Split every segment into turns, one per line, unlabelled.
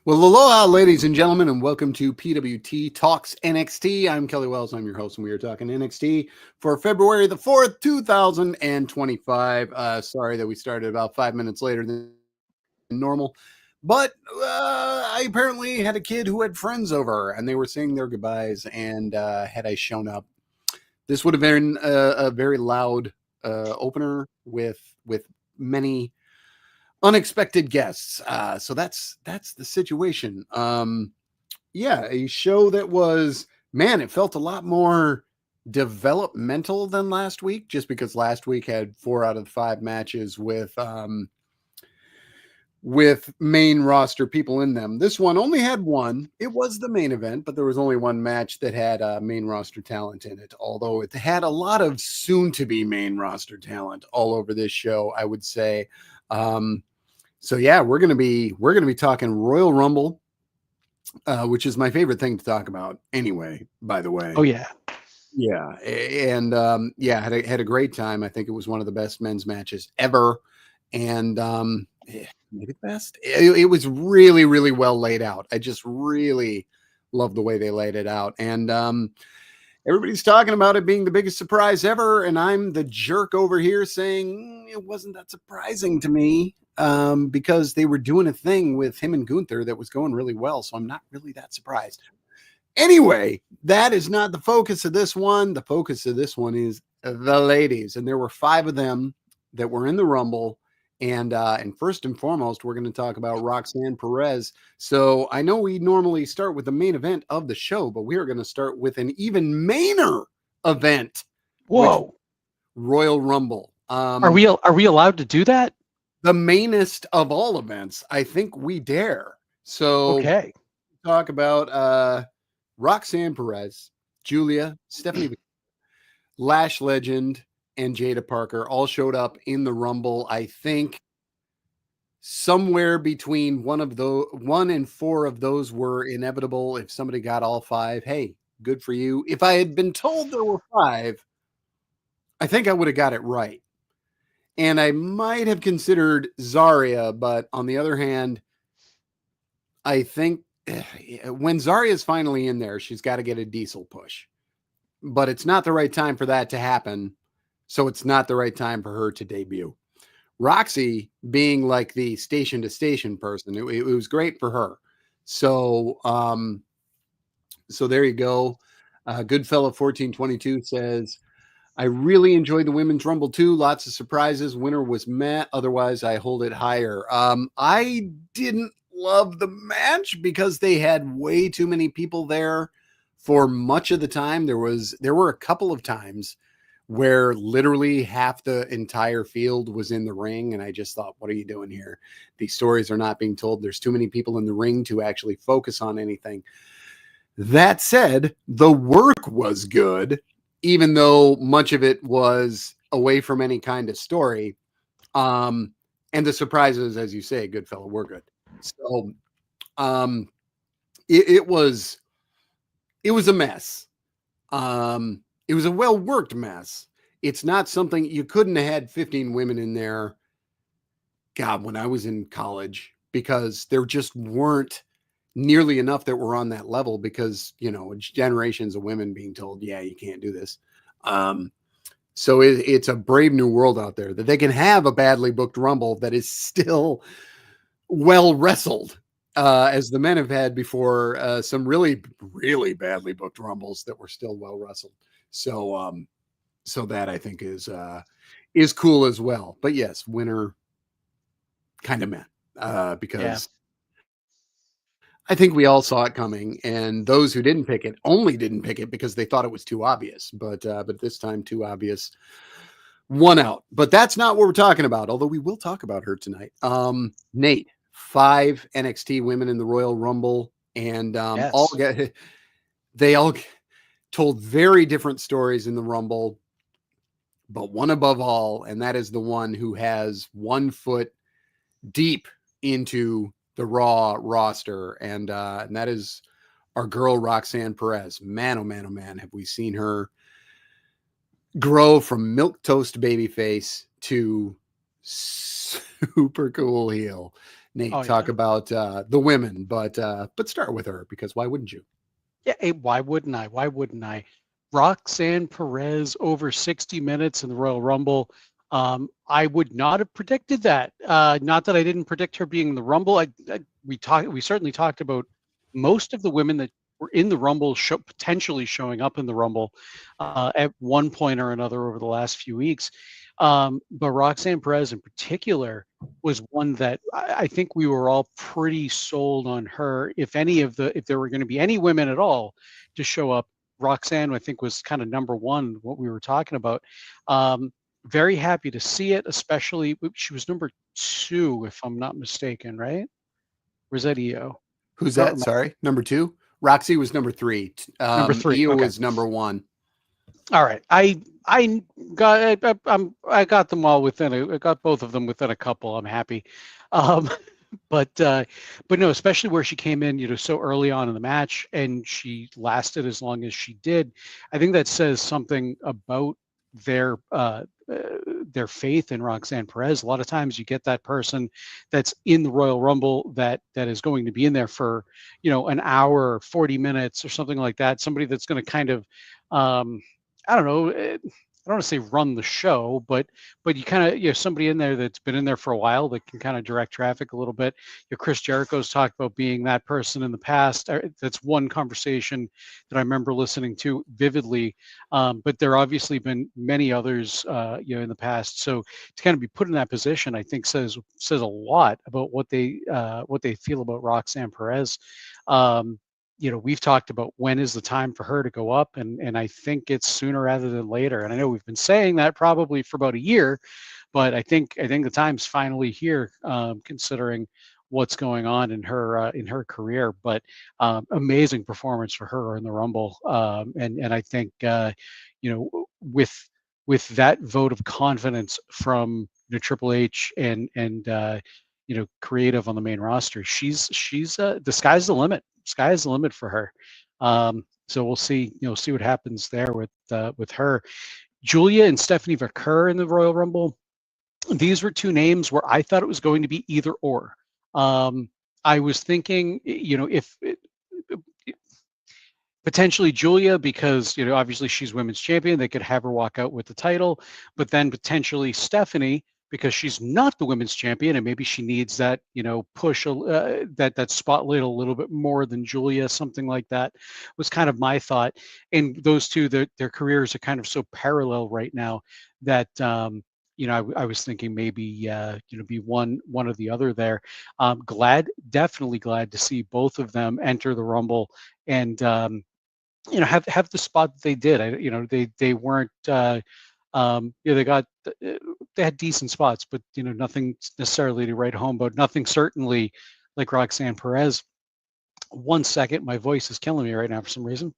Well, aloha, ladies and gentlemen, and welcome to PWT Talks NXT. I'm Kelly Wells. I'm your host, and we are talking NXT for February the 4th, 2025. Sorry that we started about 5 minutes later than normal, but I apparently had a kid who had friends over, and they were saying their goodbyes, and had I shown up, this would have been a very loud opener with many unexpected guests. So that's the situation. Yeah, a show that was, man, it felt a lot more developmental than last week, just because last week had 4 out of the 5 matches with main roster people in them. This one only had one. It was the main event, but there was only one match that had main roster talent in it, although it had a lot of soon to be main roster talent all over this show, I would say. So yeah, we're gonna be talking Royal Rumble, which is my favorite thing to talk about anyway, by the way.
Oh yeah.
Yeah. And yeah, had a great time. I think it was one of the best men's matches ever. And maybe the best. It was really, really well laid out. I just really love the way they laid it out. And everybody's talking about it being the biggest surprise ever, and I'm the jerk over here saying it wasn't that surprising to me, because they were doing a thing with him and Gunther that was going really well, so I'm not really that surprised. Anyway, that is not the focus of this one. The focus of this one is the ladies, and there were 5 of them that were in the Rumble. And first and foremost, we're going to talk about Roxanne Perez. So I know we normally start with the main event of the show, but we are going to start with an even mainer event.
Whoa.
Royal Rumble.
Are we allowed to do that?
The mainest of all events. I think we dare. So
okay.
Talk about Roxanne Perez, Julia, Stephanie, Lash Legend, and Jada Parker all showed up in the Rumble. I think somewhere between 1 and 4 of those were inevitable. If somebody got all 5, hey, good for you. If I had been told there were 5, I think I would have got it right. And I might have considered Zarya, but on the other hand, I think when Zarya is finally in there, she's got to get a Diesel push. But it's not the right time for that to happen. So it's not the right time for her to debut. Roxy being like the station to station person, it was great for her. So, so there you go. Goodfella 1422 says, I really enjoyed the women's Rumble too. Lots of surprises. Winner was Matt. Otherwise, I hold it higher. I didn't love the match because they had way too many people there for much of the time. There were a couple of times where literally half the entire field was in the ring. And I just thought, what are you doing here? These stories are not being told. There's too many people in the ring to actually focus on anything. That said, the work was good, even though much of it was away from any kind of story. And the surprises, as you say, Goodfella, were good. So it was a mess. It was a well-worked mess. It's not something you couldn't have had 15 women in there. God, when I was in college, because there just weren't nearly enough that were on that level because, generations of women being told, yeah, you can't do this. So it's a brave new world out there that they can have a badly booked Rumble that is still well wrestled, as the men have had before, some really, really badly booked Rumbles that were still well wrestled. So, so that I think is cool as well. But yes, winner kind of meh, because I think we all saw it coming, and those who didn't pick it only didn't pick it because they thought it was too obvious. But this time, too obvious won out. But that's not what we're talking about. Although we will talk about her tonight. Nate, 5 NXT women in the Royal Rumble, and they all told very different stories in the Rumble, but one above all, and that is the one who has 1 foot deep into the Raw roster, and that is our girl Roxanne Perez. Man, oh man, oh man, have we seen her grow from milquetoast babyface to super cool heel. Nate,
Oh
talk
yeah.
about the women, but start with her, because why wouldn't you?
Yeah, why wouldn't I? Why wouldn't I? Roxanne Perez over 60 minutes in the Royal Rumble. I would not have predicted that. Not that I didn't predict her being in the Rumble. We certainly talked about most of the women that were in the Rumble potentially showing up in the Rumble at one point or another over the last few weeks. But Roxanne Perez in particular was one that I think we were all pretty sold on her. If there were going to be any women at all to show up, Roxanne, I think, was kind of number one, what we were talking about. Very happy to see it, especially she was number 2, if I'm not mistaken, right? Or is that EO?
Who's
I don't
that?
remember.
Sorry, number 2. Roxy was number 3.
Number 3.
Io
Okay.
was number 1.
All right. I got them all I got both of them within a couple. I'm happy. Um, but no, especially where she came in, so early on in the match, and she lasted as long as she did. I think that says something about their uh, uh, their faith in Roxanne Perez. A lot of times, you get that person that's in the Royal Rumble that is going to be in there for an hour, 40 minutes, or something like that. Somebody that's going to kind of I don't know. I don't want to say run the show, but you kind of somebody in there that's been in there for a while that can kind of direct traffic a little bit. Chris Jericho's talked about being that person in the past. That's one conversation that I remember listening to vividly. But there obviously been many others, in the past. So to kind of be put in that position, I think says a lot about what they feel about Roxanne Perez. We've talked about when is the time for her to go up, and I think it's sooner rather than later. And I know we've been saying that probably for about a year, but I think the time's finally here, considering what's going on in her career. But amazing performance for her in the Rumble, and I think with that vote of confidence from Triple H and creative on the main roster, she's the sky's the limit. Sky's the limit for her. So we'll see what happens there with her. Julia and Stephanie Vaquer in the Royal Rumble. These were 2 names where I thought it was going to be either or. I was thinking, if potentially Julia, because obviously she's women's champion, they could have her walk out with the title, but then potentially Stephanie, because she's not the women's champion, and maybe she needs that push, that spotlight a little bit more than Julia. Something like that was kind of my thought. And those two, their careers are kind of so parallel right now that I was thinking maybe be one or the other there. Definitely glad to see both of them enter the Rumble and have the spot that they did. They weren't they had decent spots, but nothing necessarily to write home about. Nothing certainly like Roxanne Perez. 1 second, my voice is killing me right now for some reason.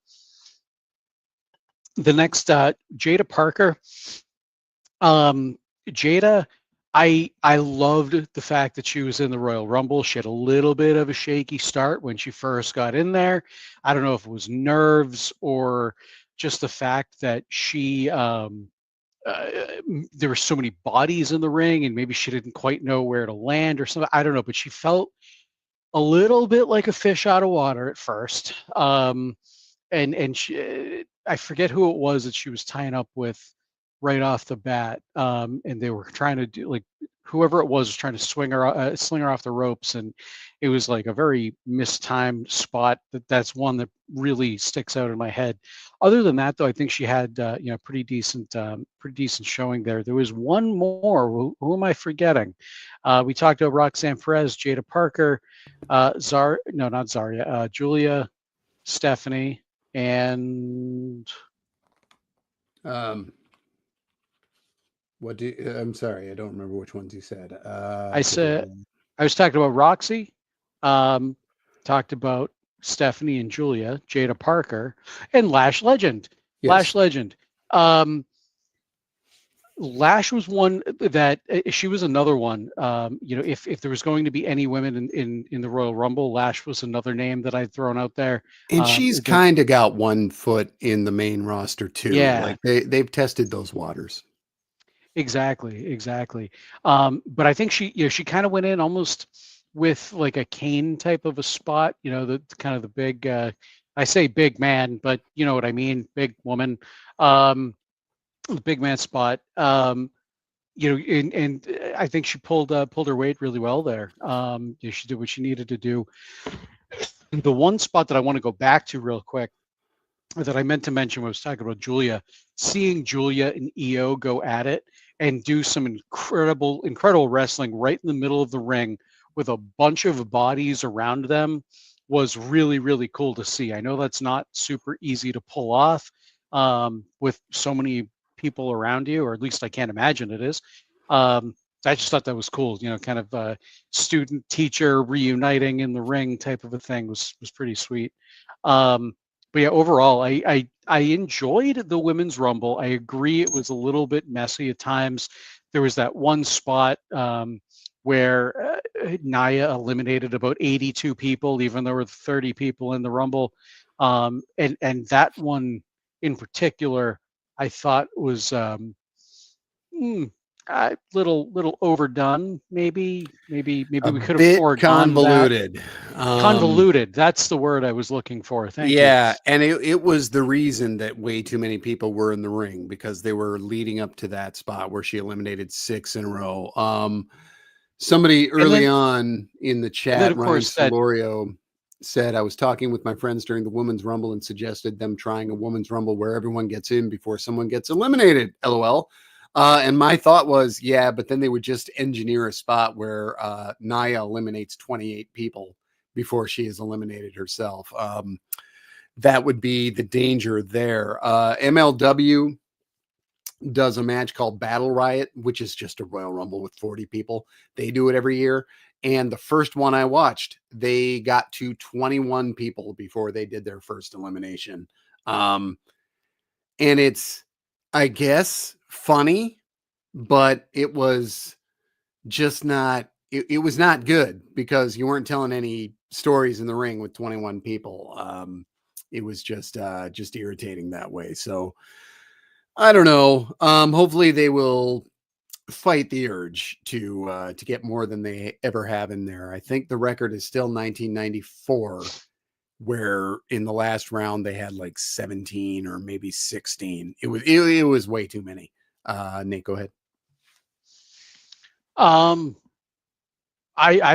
The next, Jada Parker. Jada, I loved the fact that she was in the Royal Rumble. She had a little bit of a shaky start when she first got in there. I don't know if it was nerves or just the fact that she there were so many bodies in the ring, and maybe she didn't quite know where to land or something. I don't know, but she felt a little bit like a fish out of water at first. And she, I forget who it was that she was tying up with right off the bat. And they were trying to do, like, whoever it was trying to sling her off the ropes, and it was like a very mistimed spot. That's one that really sticks out in my head. Other than that, though, I think she had pretty decent showing there. There was one more. Who am I forgetting? We talked about Roxanne Perez, Jada Parker, not Zarya, Julia, Stephanie, and
I'm sorry, I don't remember which ones you said.
I was talking about Roxy, talked about Stephanie and Julia, Jada Parker, and Lash Legend.
Yes.
Lash Legend. Lash was one that she was another one. If there was going to be any women in the Royal Rumble, Lash was another name that I'd thrown out there.
And she's kind of got one foot in the main roster too.
Yeah.
Like they've tested those waters.
Exactly. But I think she kind of went in almost with like a Kane type of a spot, the kind of the big, I say big man, but you know what I mean, big woman, um, the big man spot. And I think she pulled her weight really well there. She did what she needed to do. The one spot that I want to go back to real quick that I meant to mention when I was talking about Julia, seeing Julia and Io go at it and do some incredible wrestling right in the middle of the ring with a bunch of bodies around them was really, really cool to see. I know that's not super easy to pull off with so many people around you, or at least I can't imagine it is. I just thought that was cool, kind of student teacher reuniting in the ring type of a thing was pretty sweet. But yeah, overall, I enjoyed the women's rumble. I agree it was a little bit messy at times. There was that one spot where Nia eliminated about 82 people, even though there were 30 people in the rumble, and that one in particular, I thought was little overdone. Maybe
A
we could have
bit
foregone that.
convoluted.
Convoluted. That's the word I was looking for. Thank you.
Yeah, and it was the reason that way too many people were in the ring, because they were leading up to that spot where she eliminated 6 in a row. Somebody
And
early on in the
then
chat,
of
Ryan
course that
Solorio, said, I was talking with my friends during the women's rumble and suggested them trying a women's rumble where everyone gets in before someone gets eliminated. LOL. And my thought was, yeah, but then they would just engineer a spot where Nia eliminates 28 people before she is eliminated herself. That would be the danger there. MLW does a match called Battle Riot, which is just a Royal Rumble with 40 people. They do it every year. And the first one I watched, they got to 21 people before they did their first elimination. And it's, I guess, funny, but it was just not, it was not good because you weren't telling any stories in the ring with 21 people. It was just irritating that way. So I don't know. Hopefully they will fight the urge to get more than they ever have in there. I think the record is still 1994, where in the last round they had like 17 or maybe 16. It was way too many. Nate, go ahead.
I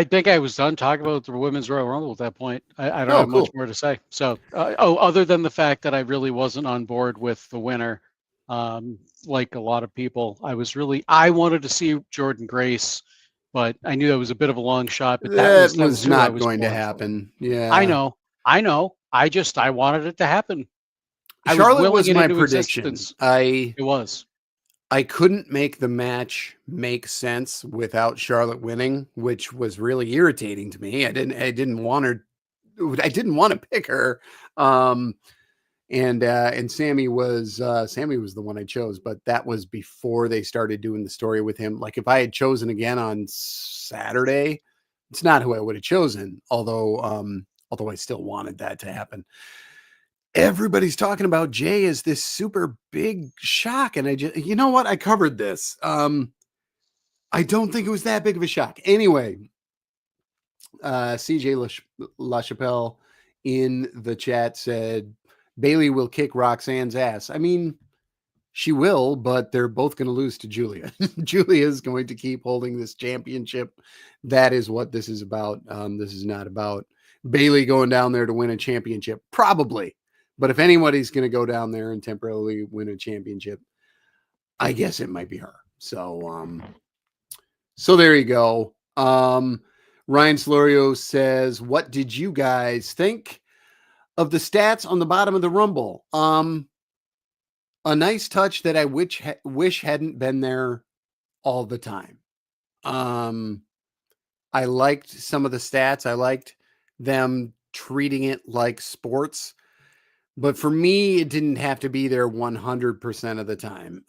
think I was done talking about the women's Royal Rumble at that point. I don't have
Cool.
much more to say. So, other than the fact that I really wasn't on board with the winner, like a lot of people, I wanted to see Jordan Grace, but I knew that was a bit of a long shot. But that
That
was
was
who I
not
was
going to
pulling for.
happen. Yeah,
I know. I wanted it to happen. I was
Charlotte
willing
was
it
my
into
prediction.
existence.
I
It was.
couldn't make the match make sense without Charlotte winning, which was really irritating to me. I didn't want to pick her. And Sammy was the one I chose, but that was before they started doing the story with him. Like if I had chosen again on Saturday, it's not who I would have chosen, although I still wanted that to happen. Everybody's talking about Jay as this super big shock. And you know what? I covered this. I don't think it was that big of a shock. Anyway, CJ LaChapelle in the chat said Bailey will kick Roxanne's ass. I mean, she will, but they're both going to lose to Julia. Julia is going to keep holding this championship. That is what this is about. This is not about Bailey going down there to win a championship. Probably. But if anybody's going to go down there and temporarily win a championship, I guess it might be her. So there you go. Ryan Slorio says, what did you guys think of the stats on the bottom of the Rumble? A nice touch that I wish hadn't been there all the time. I liked some of the stats. I liked them treating it like sports. But for me, it didn't have to be there 100% of the time.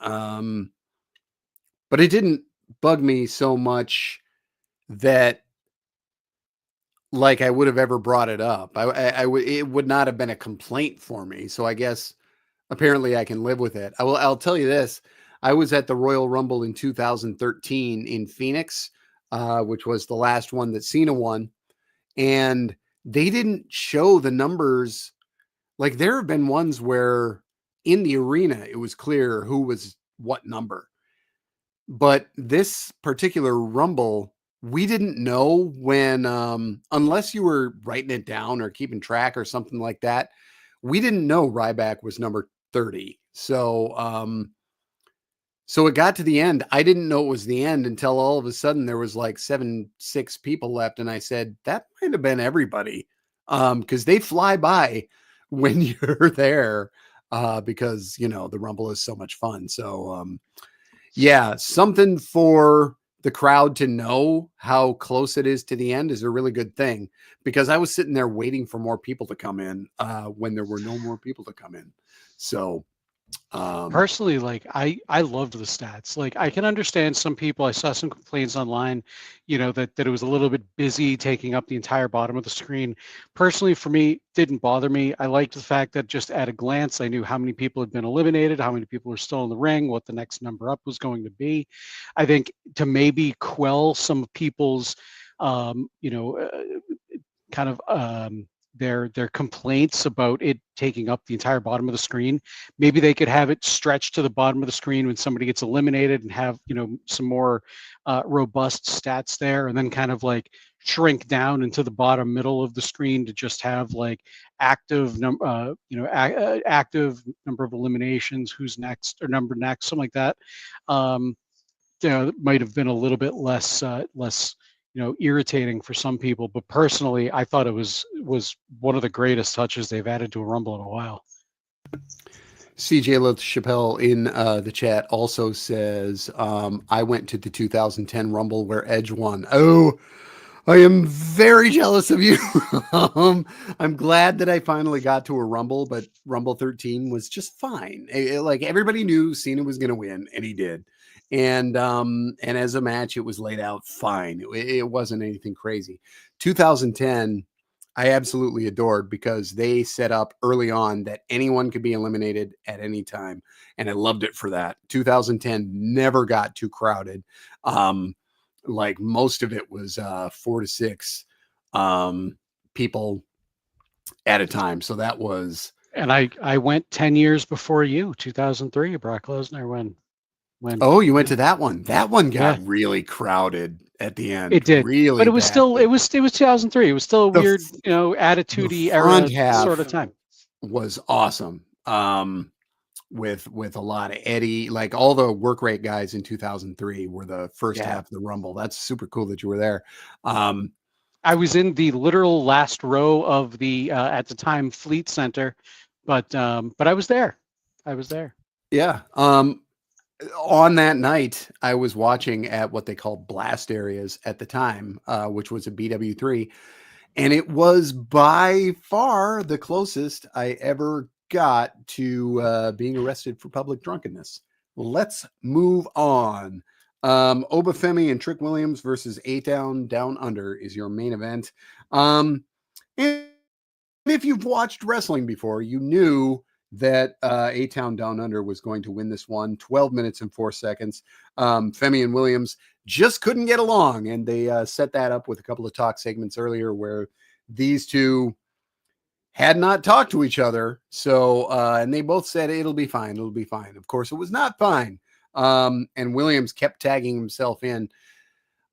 But it didn't bug me so much that like I would have ever brought it up. It would not have been a complaint for me. So I guess apparently I can live with it. I'll tell you this. I was at the Royal Rumble in 2013 in Phoenix, which was the last one that Cena won. And they didn't show the numbers. Like there have been ones where in the arena, it was clear who was what number. But this particular Rumble, we didn't know when, unless you were writing it down or keeping track or something like that, we didn't know Ryback was number 30. So it got to the end. I didn't know it was the end until all of a sudden there was like 6 people left. And I said, that might have been everybody. Because they fly by when you're there, because, you know, the Rumble is so much fun. So, yeah, something for the crowd to know how close it is to the end is a really good thing, because I was sitting there waiting for more people to come in, when there were no more people to come in. So,
Personally, like I loved the stats. Like I can understand some people. I saw some complaints online, you know, that it was a little bit busy taking up the entire bottom of the screen. Personally, for me, didn't bother me. I liked the fact that just at a glance, I knew how many people had been eliminated, how many people were still in the ring, what the next number up was going to be. I think to maybe quell some people's, you know, kind of their complaints about it taking up the entire bottom of the screen. Maybe they could have it stretched to the bottom of the screen when somebody gets eliminated, and have, you know, some more robust stats there, and then kind of like shrink down into the bottom middle of the screen to just have like active active number of eliminations, who's next or number next, something like that. You know, it might have been a little bit less you know, irritating for some people, but personally, I thought it was one of the greatest touches they've added to a Rumble in a while.
CJ LaChapelle in the chat also says, I went to the 2010 Rumble where Edge won. Oh, I am very jealous of you. I'm glad that I finally got to a Rumble, but Rumble 13 was just fine. Like everybody knew Cena was going to win, and he did. And as a match, it was laid out fine. It wasn't anything crazy. 2010, I absolutely adored, because they set up early on that anyone could be eliminated at any time, and I loved it for that. 2010 never got too crowded. Like most of it was 4 to 6 people at a time. So that was.
And I went 10 years before you, 2003, Brock Lesnar, when
Oh, you went to that one. That one got
yeah,
really crowded at the end.
it did.
Really
But it was still
badly.
it was 2003. It was still a
The,
weird, you know,
the
attitude-y
front
era
half
sort of time.
was awesome. With a lot of Eddie, like all the work rate guys in 2003 were the first
Yeah.
half of the Rumble. That's super cool that you were there.
I was in the literal last row of the at the time Fleet Center, but I was there. I was there.
Yeah. On that night, I was watching at what they called blast areas at the time, which was a BW3. And it was by far the closest I ever got to being arrested for public drunkenness. Let's move on. Obafemi and Trick Williams versus A-Town Down Under is your main event. And if you've watched wrestling before, you knew that A-Town Down Under was going to win this one. 12 minutes and 4 seconds. Femi and Williams just couldn't get along, and they set that up with a couple of talk segments earlier where these two had not talked to each other. So, and they both said, it'll be fine. It'll be fine. Of course, it was not fine. And Williams kept tagging himself in.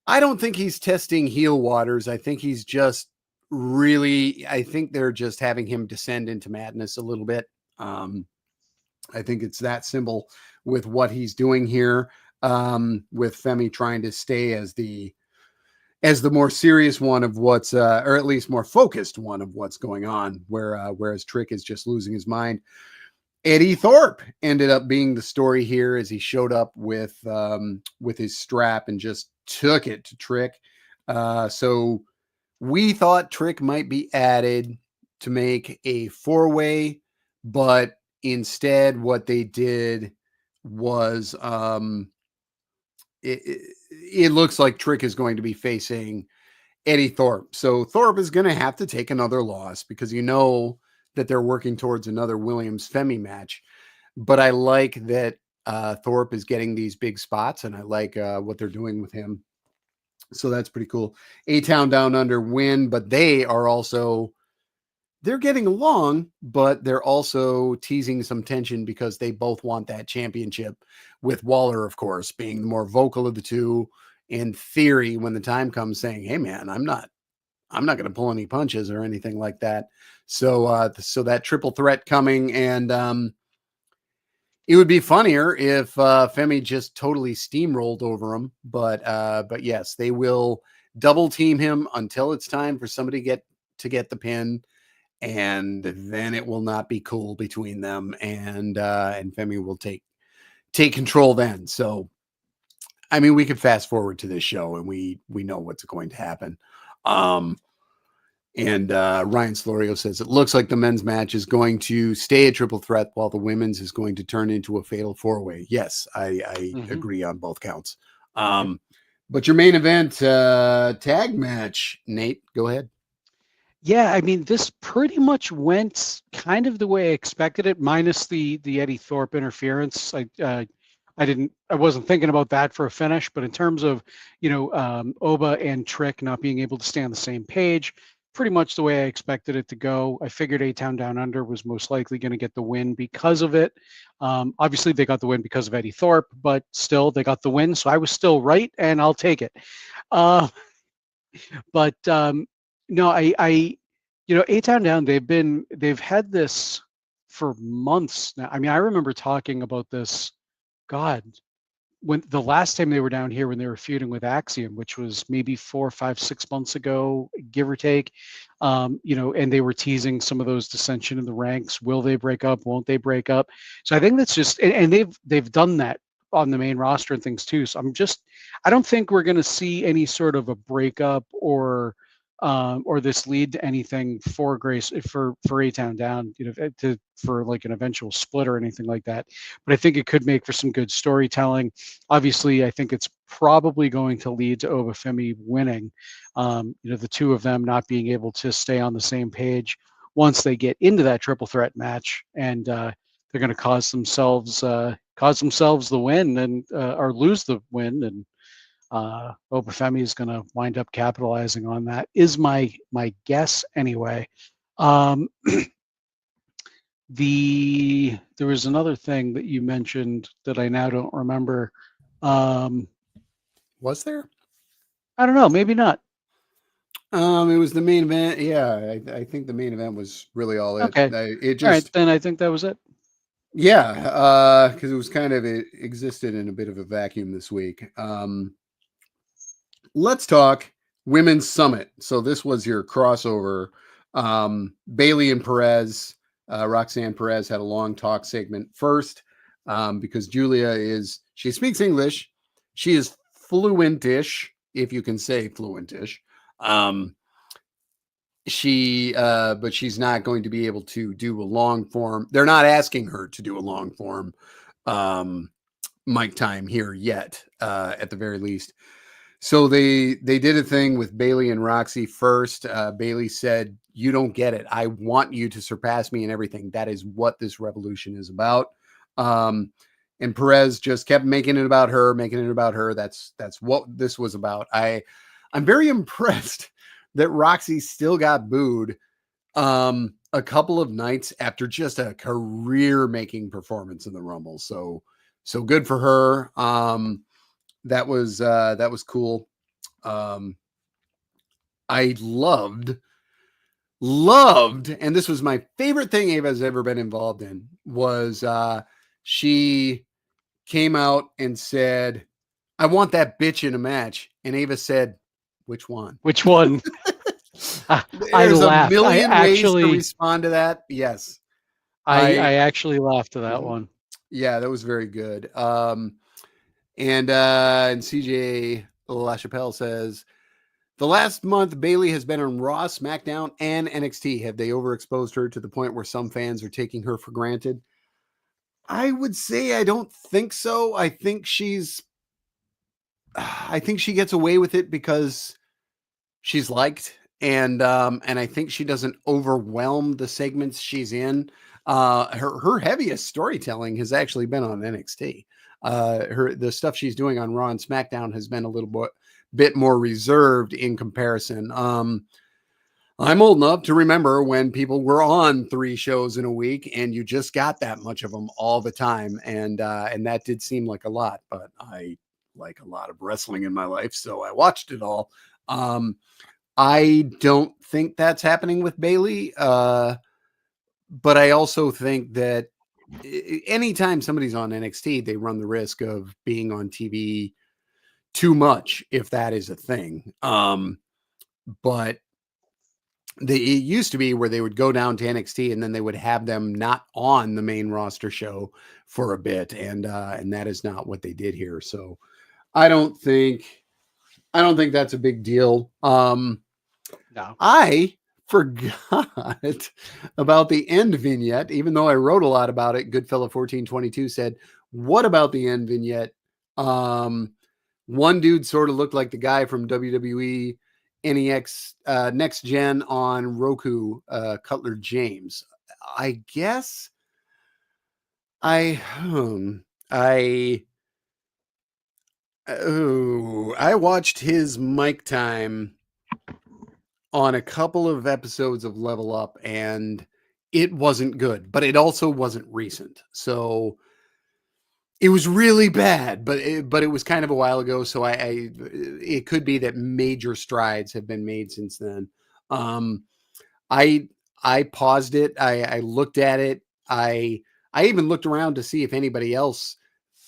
I don't think he's testing heel waters. I think he's just I think they're just having him descend into madness a little bit. I think it's that simple with what he's doing here, with Femi trying to stay as the more serious one of what's, or at least more focused one of what's going on, whereas Trick is just losing his mind. Eddie Thorpe ended up being the story here, as he showed up with his strap and just took it to Trick. So we thought Trick might be added to make a 4-way, but instead what they did was, it looks like Trick is going to be facing Eddie Thorpe. So Thorpe is going to have to take another loss, because you know that they're working towards another Williams Femi match. But I like that Thorpe is getting these big spots, and I like what they're doing with him. So that's pretty cool. A-Town Down Under win, but they're getting along, but they're also teasing some tension because they both want that championship, with Waller, of course, being the more vocal of the two, in theory, when the time comes, saying, hey man, I'm not going to pull any punches or anything like that. So so that triple threat coming, and it would be funnier if Femi just totally steamrolled over him, but yes, they will double team him until it's time for somebody to get the pin, and then it will not be cool between them, and Femi will take control then. So, I mean, we could fast forward to this show, and we know what's going to happen. And Ryan Slorio says it looks like the men's match is going to stay a triple threat, while the women's is going to turn into a fatal four-way. Yes, I agree on both counts. But your main event tag match, Nate, go ahead.
Yeah, I mean, this pretty much went kind of the way I expected it, minus the Eddie Thorpe interference. I wasn't thinking about that for a finish, but in terms of, Oba and Trick not being able to stay on the same page, pretty much the way I expected it to go. I figured A-Town Down Under was most likely going to get the win because of it. Obviously, they got the win because of Eddie Thorpe, but still, they got the win, so I was still right, and I'll take it. But no, A-Town Down, they've had this for months now. I mean, I remember talking about this, God, when the last time they were down here, when they were feuding with Axiom, which was maybe 4, 5, 6 months ago, give or take, and they were teasing some of those dissension in the ranks. Will they break up? Won't they break up? So I think that's just, and they've done that on the main roster and things too. So I don't think we're going to see any sort of a breakup or this lead to anything for A-Town Down, for like an eventual split or anything like that. But I think it could make for some good storytelling. Obviously, I think it's probably going to lead to Obafemi winning. The two of them not being able to stay on the same page once they get into that triple threat match, and they're going to cause themselves the win and or lose the win, and Obafemi is going to wind up capitalizing on that, is my guess anyway. There was another thing that you mentioned that I now don't remember.
Was there?
I don't know, maybe not.
It was the main event. Yeah, I think the main event was really all it.
Okay.
It just,
all right, then I think that was it.
Yeah, because it was it existed in a bit of a vacuum this week. Let's talk Women's Summit. So this was your crossover. Bailey and Perez, Roxanne Perez had a long talk segment first, because Julia she speaks English. She is fluentish, if you can say fluentish. But she's not going to be able to do a long form. They're not asking her to do a long form mic time here yet, at the very least. So they did a thing with Bailey and Roxy first. Bailey said, "You don't get it. I want you to surpass me in everything. That is what this revolution is about." And Perez just kept making it about her. That's what this was about. I'm very impressed that Roxy still got booed a couple of nights after just a career-making performance in the Rumble. So good for her. That was cool. I loved, and this was my favorite thing Ava has ever been involved in, was she came out and said, "I want that bitch in a match." And Ava said, "Which one?"
Which one? I
There's
laughed.
a million ways to respond to that. Yes.
I actually laughed at that one.
Yeah, that was very good. And CJ LaChapelle says, the last month Bailey has been on Raw, SmackDown, and NXT. Have they overexposed her to the point where some fans are taking her for granted? I would say I don't think so. I think she gets away with it because she's liked, and I think she doesn't overwhelm the segments she's in. Her heaviest storytelling has actually been on NXT. The stuff she's doing on Raw and SmackDown has been a little bit more reserved in comparison. I'm old enough to remember when people were on 3 shows in a week and you just got that much of them all the time. And that did seem like a lot, but I like a lot of wrestling in my life, so I watched it all. I don't think that's happening with Bayley. But I also think that anytime somebody's on NXT, they run the risk of being on TV too much, if that is a thing. But it used to be where they would go down to NXT and then they would have them not on the main roster show for a bit, and that is not what they did here. So I don't think that's a big deal.
No.
I forgot about the end vignette, even though I wrote a lot about it. Goodfella1422 said, "What about the end vignette?" One dude sort of looked like the guy from WWE NEX Next Gen on Roku, Cutler James. I guess I watched his mic time on a couple of episodes of Level Up, and it wasn't good, but it also wasn't recent. So it was really bad, but it was kind of a while ago. So it could be that major strides have been made since then. I paused it. I looked at it. I even looked around to see if anybody else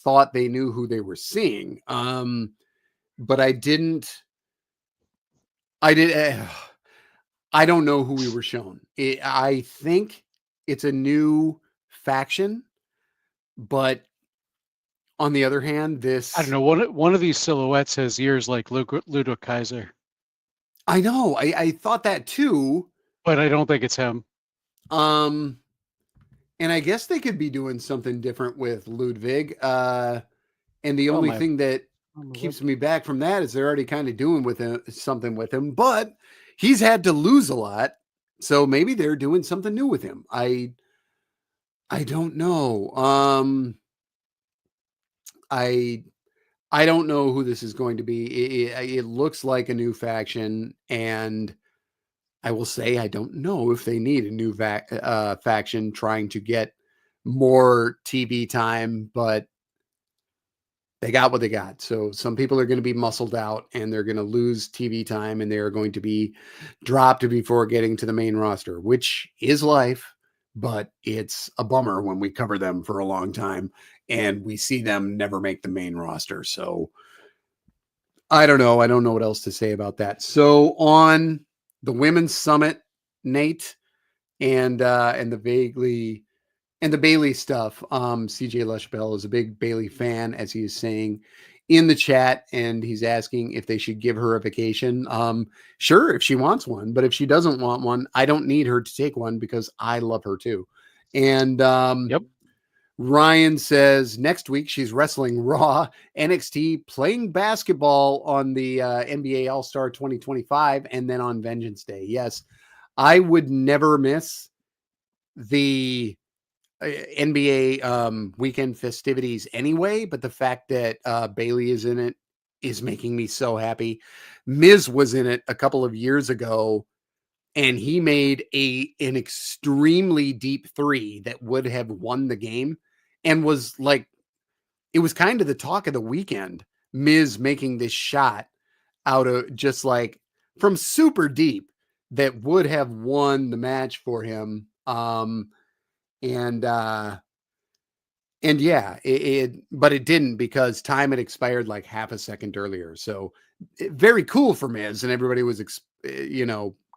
thought they knew who they were seeing. But I didn't. I did. I don't know who we were shown. I think it's a new faction, but on the other hand,
I don't know. One of these silhouettes has ears like Ludo Kaiser.
I know. I thought that too,
but I don't think it's him.
And I guess they could be doing something different with Ludwig. And the only thing that keeps me back from that is they're already kind of doing something with him, but he's had to lose a lot, so maybe they're doing something new with him. I don't know. I don't know who this is going to be. It looks like a new faction, and I will say I don't know if they need a new faction trying to get more TV time, but they got what they got. So some people are going to be muscled out and they're going to lose TV time and they're going to be dropped before getting to the main roster, which is life, but it's a bummer when we cover them for a long time and we see them never make the main roster. So I don't know. I don't know what else to say about that. So on the Women's Summit, Nate, and the Bayley stuff. CJ LaChapelle is a big Bayley fan, as he is saying in the chat, and he's asking if they should give her a vacation. Sure, if she wants one, but if she doesn't want one, I don't need her to take one because I love her too. And
Yep.
Ryan says next week she's wrestling Raw, NXT, playing basketball on the NBA All-Star 2025, and then on Vengeance Day. Yes, I would never miss the NBA weekend festivities anyway, but the fact that Bayley is in it is making me so happy. Miz was in it a couple of years ago, and he made an extremely deep 3 that would have won the game, and was like, it was kind of the talk of the weekend. Miz making this shot out of just like from super deep that would have won the match for him. And yeah, but it didn't because time had expired like half a second earlier. So very cool for Miz, and everybody was,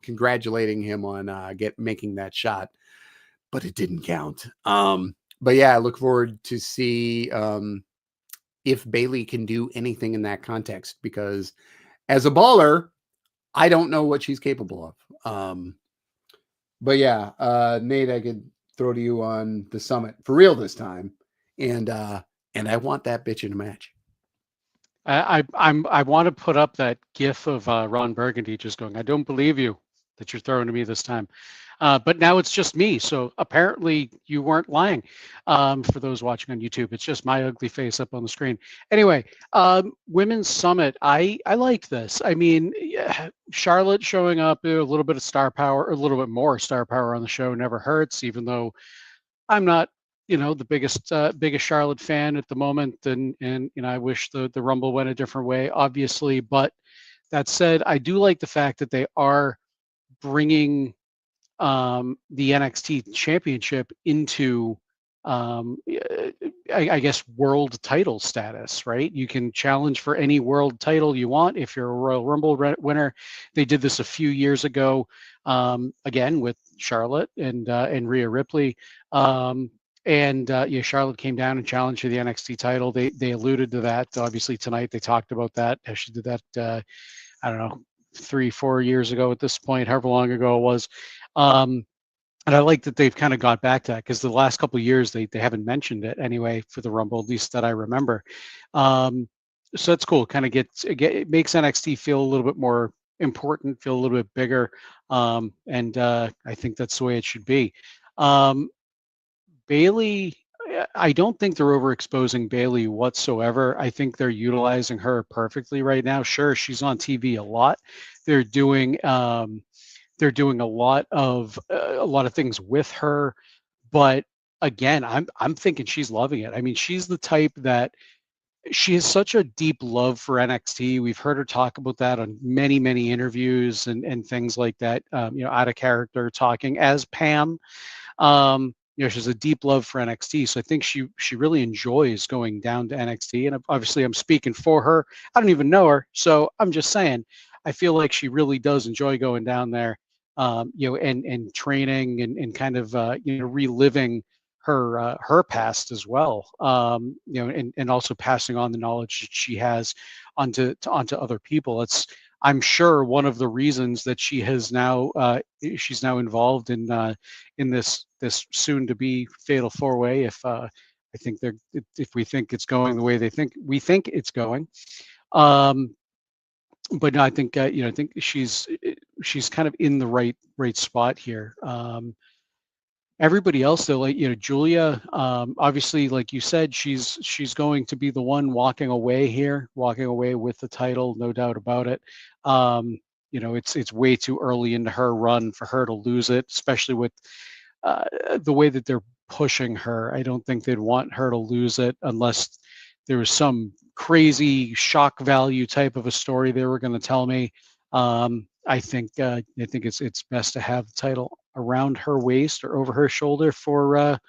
congratulating him on making that shot, but it didn't count. But yeah, I look forward to see if Bayley can do anything in that context, because as a baller, I don't know what she's capable of. But yeah, Nate, I could throw to you on the Summit for real this time, and I want that bitch in a match.
I want to put up that GIF of Ron Burgundy just going, "I don't believe you." that you're throwing to me this time. But now it's just me. So apparently you weren't lying. For those watching on YouTube, it's just my ugly face up on the screen. Anyway, Women's Summit. I liked this. I mean, yeah, Charlotte showing up, a little bit of star power, a little bit more star power on the show never hurts, even though I'm not, the biggest Charlotte fan at the moment, and I wish the Rumble went a different way, obviously. But that said, I do like the fact that they are bringing the NXT Championship into, I guess, world title status. Right? You can challenge for any world title you want if you're a Royal Rumble winner. They did this a few years ago, again with Charlotte and Rhea Ripley. Charlotte came down and challenged for the NXT title. They alluded to that. Obviously tonight they talked about that. She did that. I don't know, 3-4 years ago at this point, however long ago it was. And I like that they've kind of got back to that, because the last couple of years they haven't mentioned it anyway for the Rumble, at least that I remember. So that's cool. Kind of it makes NXT feel a little bit more important, feel a little bit bigger. And I think that's the way it should be. Bayley, I don't think they're overexposing Bayley whatsoever. I think they're utilizing her perfectly right now. Sure, she's on TV a lot. They're doing a lot of things with her, but again, I'm thinking she's loving it. I mean, she's the type that she has such a deep love for NXT. We've heard her talk about that on many interviews and things like that. Out of character, talking as Pam. She has a deep love for NXT, so I think she really enjoys going down to NXT. And obviously, I'm speaking for her. I don't even know her, so I'm just saying. I feel like she really does enjoy going down there, and training and kind of reliving her past as well. And also passing on the knowledge that she has onto other people. I'm sure one of the reasons that she's now involved in this soon to be fatal 4-way. If we think it's going the way we think it's going. But no, I think she's kind of in the right spot here. Everybody else though, like Julia, obviously, like you said, she's going to be the one walking away with the title, no doubt about it. It's way too early into her run for her to lose it, especially with the way that they're pushing her. I don't think they'd want her to lose it unless there was some crazy shock value type of a story they were going to tell me. I think it's best to have the title around her waist or over her shoulder for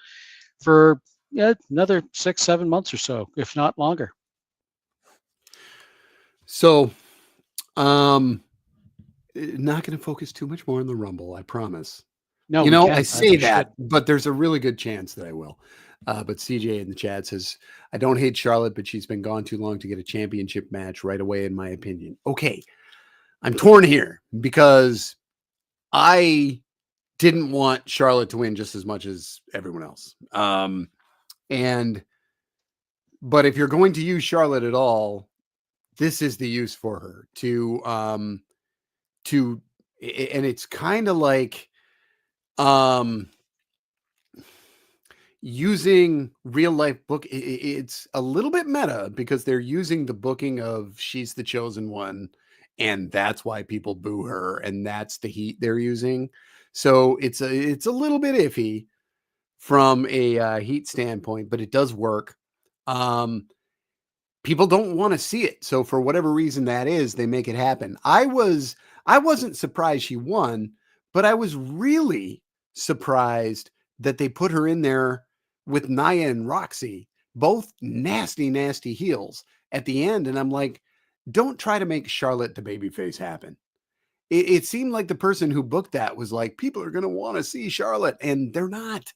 another 6-7 months or so, if not longer.
So, not going to focus too much more on the Rumble, I promise.
No,
I say that, but there's a really good chance that I will. But CJ in the chat says, I don't hate Charlotte, but she's been gone too long to get a championship match right away, in my opinion. Okay. I'm torn here because I didn't want Charlotte to win just as much as everyone else. But if you're going to use Charlotte at all, this is the use for her and it's kind of like, using real life book. It's a little bit meta because they're using the booking of she's the chosen one, and that's why people boo her, and that's the heat they're using. So it's a little bit iffy from a heat standpoint, but it does work. People don't want to see it, so for whatever reason that is, they make it happen. I wasn't surprised she won, but I was really surprised that they put her in there with Nia and Roxy, both nasty heels at the end. And I'm like, don't try to make Charlotte the babyface happen. It seemed like the person who booked that was like, people are going to want to see Charlotte, and they're not.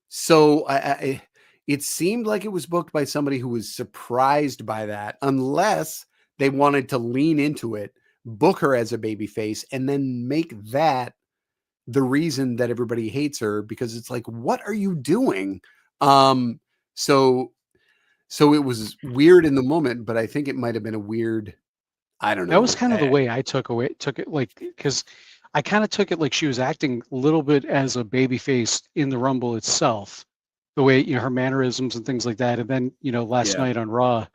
So it seemed like it was booked by somebody who was surprised by that, unless they wanted to lean into it, book her as a babyface, and then make that the reason that everybody hates her, because it's like, what are you doing? So it was weird in the moment, but I think it might have been a weird I don't
That was
know.
kind of the way I took it, like, because I kind of took it like she was acting a little bit as a baby face in the Rumble itself, the way, her mannerisms and things like that. And then,
Yeah.
last night on Raw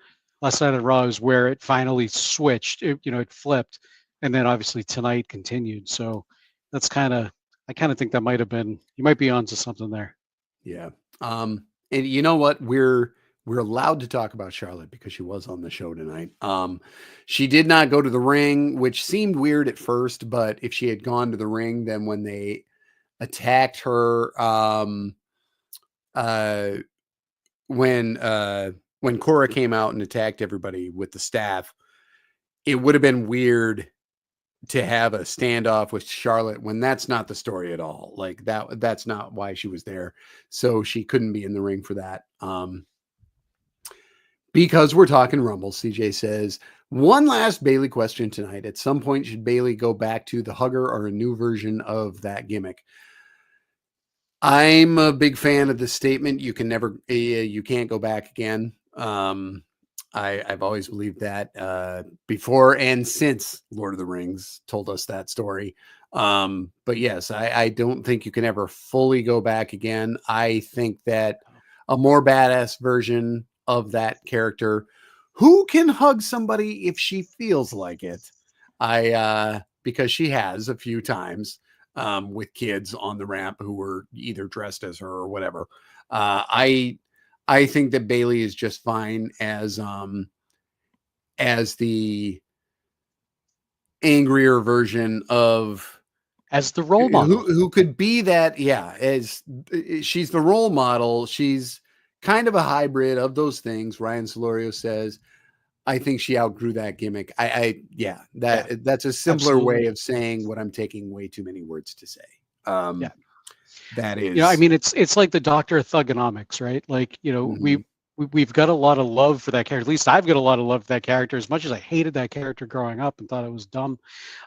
is where it finally switched. It flipped, and then obviously tonight continued. So that's I kind of think that might have been, you might be onto something there.
Yeah. And you know what? We're allowed to talk about Charlotte because she was on the show tonight. She did not go to the ring, which seemed weird at first, but if she had gone to the ring, then when they attacked her, uh, when Cora came out and attacked everybody with the staff, it would have been weird to have a standoff with Charlotte when that's not the story at all. Like that's not why she was there. So she couldn't be in the ring for that. Because we're talking Rumble, CJ says, one last Bailey question tonight. At some point, should Bailey go back to the hugger or a new version of that gimmick? I'm a big fan of the statement. You can never, you can't go back again. I've always believed that before and since Lord of the Rings told us that story. But yes, I don't think you can ever fully go back again. I think that a more badass version of that character who can hug somebody if she feels like it. Because she has a few times with kids on the ramp who were either dressed as her or whatever. I think that Bailey is just fine as the angrier version of
As the role model.
who could be that. Yeah, as she's the role model. She's kind of a hybrid of those things. Ryan Solorio says, I think she outgrew that gimmick.
Yeah,
that's a simpler
absolutely.
way of saying what I'm taking way too many words to say.
Yeah.
That is,
I mean, it's like the Doctor of Thugonomics, right? Like,
mhm.
we've got a lot of love for that character. At least I've got a lot of love for that character, as much as I hated that character growing up and thought it was dumb.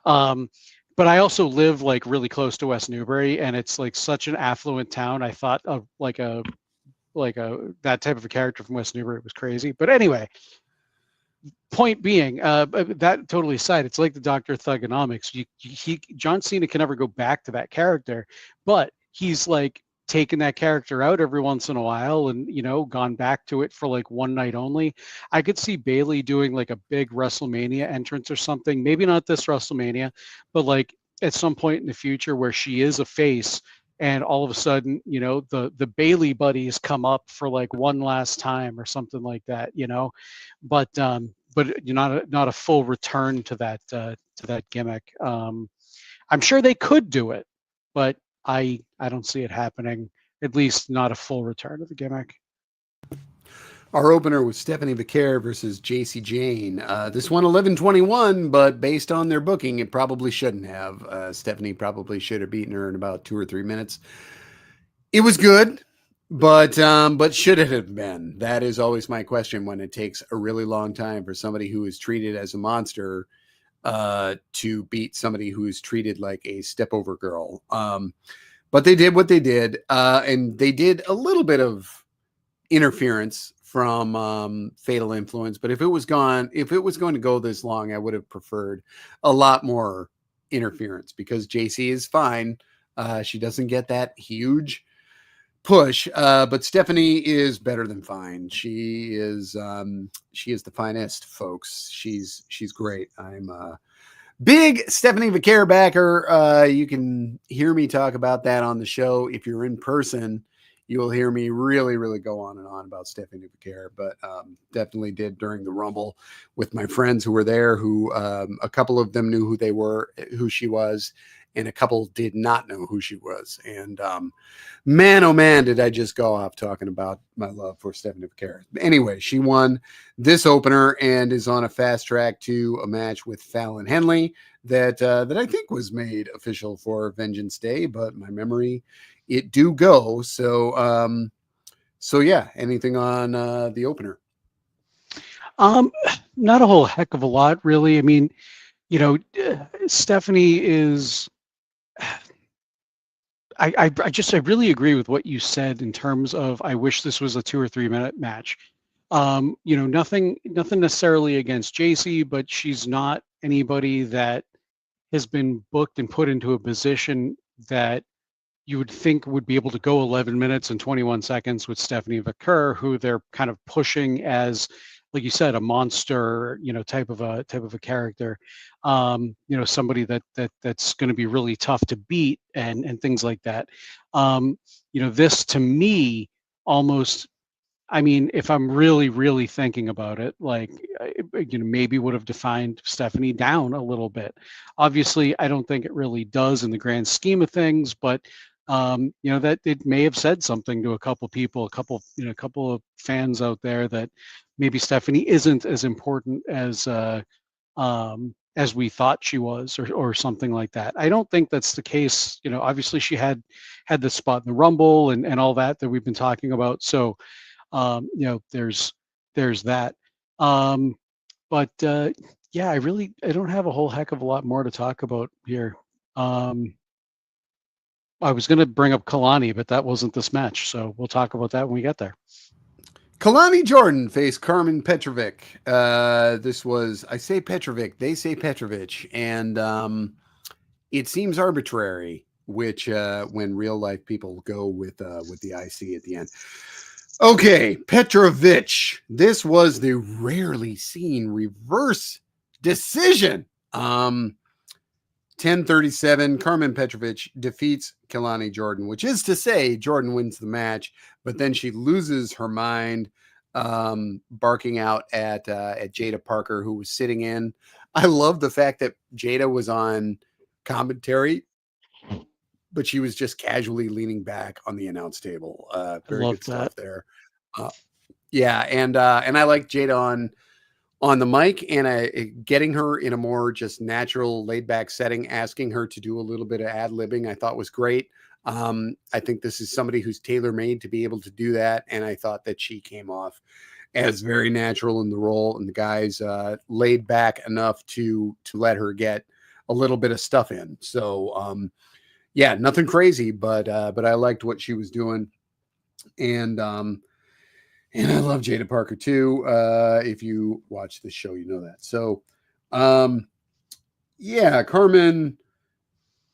But I also live like really close to West Newbury, and it's like such an affluent town. I thought of like a that type of a character from West Newbury was crazy. But anyway, point being, that totally aside, it's like the Doctor of Thugonomics. John Cena can never go back to that character, but he's like taken that character out every once in a while and gone back to it for like one night only. I could see Bailey doing like a big WrestleMania entrance or something, maybe not this WrestleMania, but like at some point in the future where she is a face and all of a sudden the Bailey buddies come up for like one last time or something like that, but not a full return to that gimmick. I'm sure they could do it, but I don't see it happening. At least not a full return of the gimmick.
Our opener was Stephanie Vicaire versus JC Jane. This one 11:21, but based on their booking, it probably shouldn't have. Stephanie probably should have beaten her in about 2 or 3 minutes. It was good, but should it have been? That is always my question when it takes a really long time for somebody who is treated as a monster to beat somebody who is treated like a step over girl. But they did what they did, and they did a little bit of interference from Fatal Influence. But if it was going to go this long, I would have preferred a lot more interference because JC is fine. She doesn't get that huge push, but Stephanie is better than fine. She is the finest, folks. She's great. I'm big Stephanie Vicaire backer. You can hear me talk about that on the show. If you're in person, you will hear me really, really go on and on about Stephanie Vicaire, but definitely did during the Rumble with my friends who were there, who a couple of them knew who she was, and a couple did not know who she was. And man, oh man, did I just go off talking about my love for Stephanie Vicaire. Anyway, she won this opener and is on a fast track to a match with Fallon Henley that I think was made official for Vengeance Day, but my memory, it do go. So yeah, anything on the opener?
Not a whole heck of a lot, really. I mean, Stephanie is. I really agree with what you said in terms of I wish this was a 2 or 3 minute match. Nothing necessarily against JC, but she's not anybody that has been booked and put into a position that you would think would be able to go 11 minutes and 21 seconds with Stephanie Vaquer, who they're kind of pushing as, like you said, a monster, type of a character, somebody that's going to be really tough to beat and things like that. This to me almost, I mean, if I'm really, really thinking about it, like, maybe would have defined Stephanie down a little bit. Obviously, I don't think it really does in the grand scheme of things, but that it may have said something to a couple people, a couple of fans out there that maybe Stephanie isn't as important as we thought she was, or something like that. I don't think that's the case. Obviously she had the spot in the Rumble and all that we've been talking about. So there's that. But yeah, I don't have a whole heck of a lot more to talk about here. I was going to bring up Kalani, but that wasn't this match, so we'll talk about that when we get there.
Kalani Jordan faced Carmen Petrovic. This was, I say Petrovic, they say Petrovich, and it seems arbitrary, which when real life people go with the IC at the end. Okay, Petrovich. This was the rarely seen reverse decision. 10:37, Carmen Petrovich defeats Kalani Jordan, which is to say Jordan wins the match, but then she loses her mind, barking out at Jada Parker, who was sitting in. I love the fact that Jada was on commentary, but she was just casually leaning back on the announce table. Very good stuff there. Yeah, and I like Jada on the mic, and getting her in a more just natural, laid back setting, asking her to do a little bit of ad libbing, I thought was great. I think this is somebody who's tailor made to be able to do that, and I thought that she came off as very natural in the role, and the guys laid back enough to let her get a little bit of stuff in. So yeah, nothing crazy, but I liked what she was doing, and I love Jada Parker too. If you watch the show, you know that. So, yeah, Carmen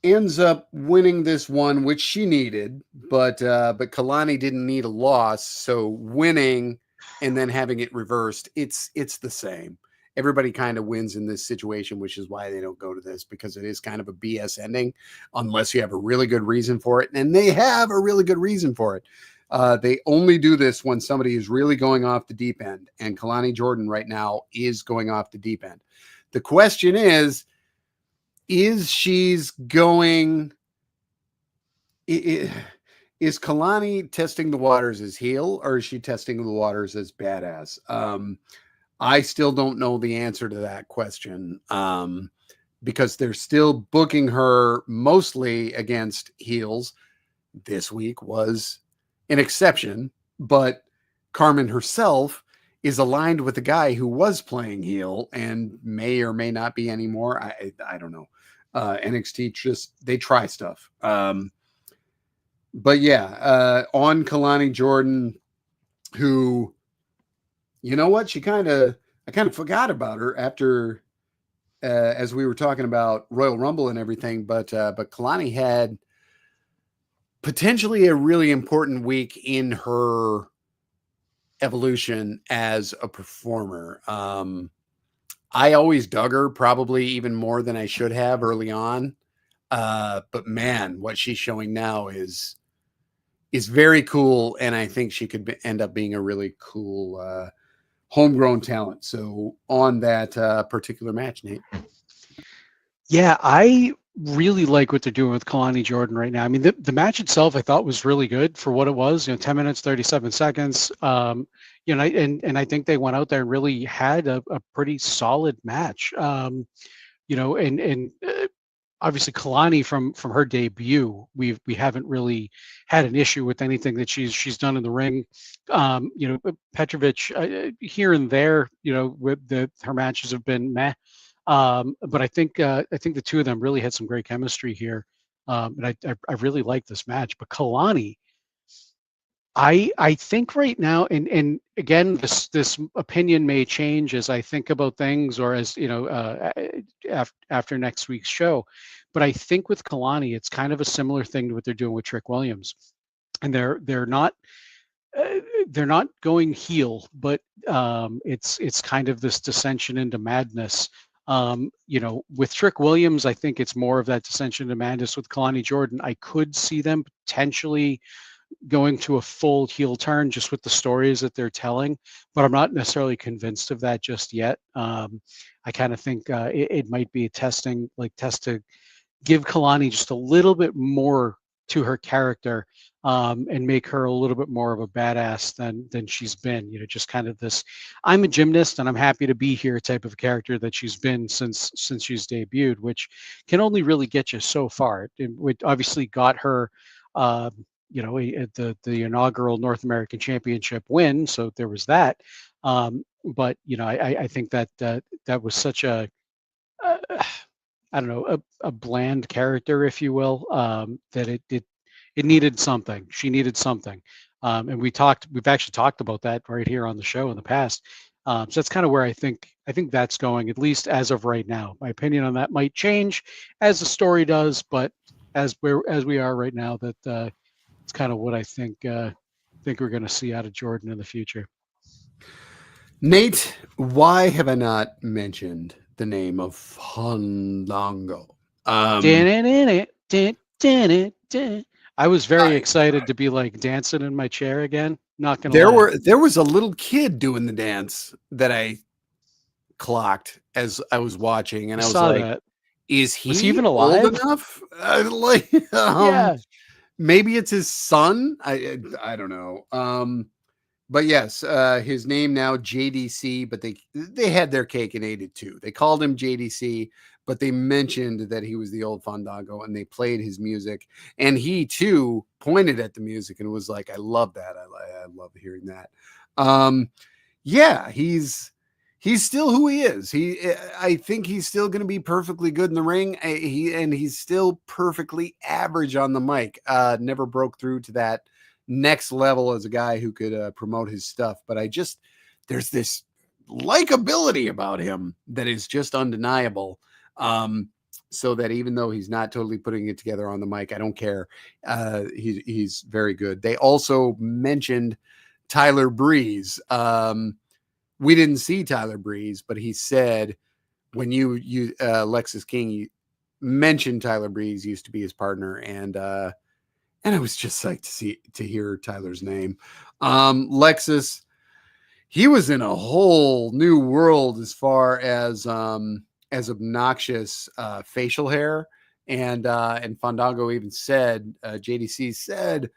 ends up winning this one, which she needed, but Kalani didn't need a loss. So winning and then having it reversed, it's the same. Everybody kind of wins in this situation, which is why they don't go to this, because it is kind of a BS ending, unless you have a really good reason for it. And they have a really good reason for it. They only do this when somebody is really going off the deep end, and Kalani Jordan right now is going off the deep end. The question is she's going? Is Kalani testing the waters as heel, or is she testing the waters as badass? I still don't know the answer to that question, because they're still booking her mostly against heels. This week was an exception, but Carmen herself is aligned with the guy who was playing heel and may or may not be anymore. I don't know. NXT just, they try stuff. But yeah, on Kalani Jordan, who, you know what, I kind of forgot about her after, as we were talking about Royal Rumble and everything, but Kalani had potentially a really important week in her evolution as a performer. I always dug her, probably even more than I should have early on. But man, what she's showing now is very cool, and I think she could end up being a really cool homegrown talent. So on that particular match, Nate.
Yeah, I really like what they're doing with Kalani Jordan right now. I mean, the match itself I thought was really good for what it was. 10 minutes, 37 seconds. And I think they went out there and really had a pretty solid match. And obviously Kalani from her debut, we haven't really had an issue with anything that she's done in the ring. Petrovich here and there, with her matches have been meh. But I think the two of them really had some great chemistry here, and I really like this match. But Kalani, I think right now, and again, this opinion may change as I think about things, or as after next week's show. But I think with Kalani, it's kind of a similar thing to what they're doing with Trick Williams, and uh, they're not going heel, but it's kind of this dissension into madness. With Trick Williams, I think it's more of that dissension into madness. With Kalani Jordan, I could see them potentially going to a full heel turn just with the stories that they're telling, but I'm not necessarily convinced of that just yet. I kind of think it might be a test to give Kalani just a little bit more to her character, and make her a little bit more of a badass than she's been. Just kind of this, I'm a gymnast and I'm happy to be here type of character that she's been since she's debuted, which can only really get you so far. It obviously got her, at the inaugural North American Championship win, so there was that. But I think that that was such a I don't know, a bland character, if you will, that it needed something. She needed something. And we've actually talked about that right here on the show in the past. So that's kind of where I think that's going, at least as of right now. My opinion on that might change as the story does, but as we are right now, that it's kind of what I think we're going to see out of Jordan in the future.
Nate, why have I not mentioned the name of Fandango?
I was very
I,
excited to be like dancing in my chair again. Not gonna lie.
there was a little kid doing the dance that I clocked as I was watching, and
I
I was
saw
like,
that.
"Is
Was he
he
even
old
alive?
enough?"
Yeah.
Maybe it's his son. I don't know. But yes, his name now JDC, but they had their cake and ate it too. They called him JDC, but they mentioned that he was the old Fandango, and they played his music, and he too pointed at the music and was like, "I love that. I love hearing that." Um, yeah, he's still who he is. I think he's still going to be perfectly good in the ring. He's still perfectly average on the mic. Never broke through to that next level as a guy who could promote his stuff. But there's this likability about him that is just undeniable. So that even though he's not totally putting it together on the mic, I don't care. He's very good. They also mentioned Tyler Breeze. We didn't see Tyler Breeze, but he said when you Lexus King mentioned Tyler Breeze used to be his partner, and I was just psyched to hear Tyler's name. Lexus, he was in a whole new world as far as obnoxious facial hair, and Fandango even said, JDC said,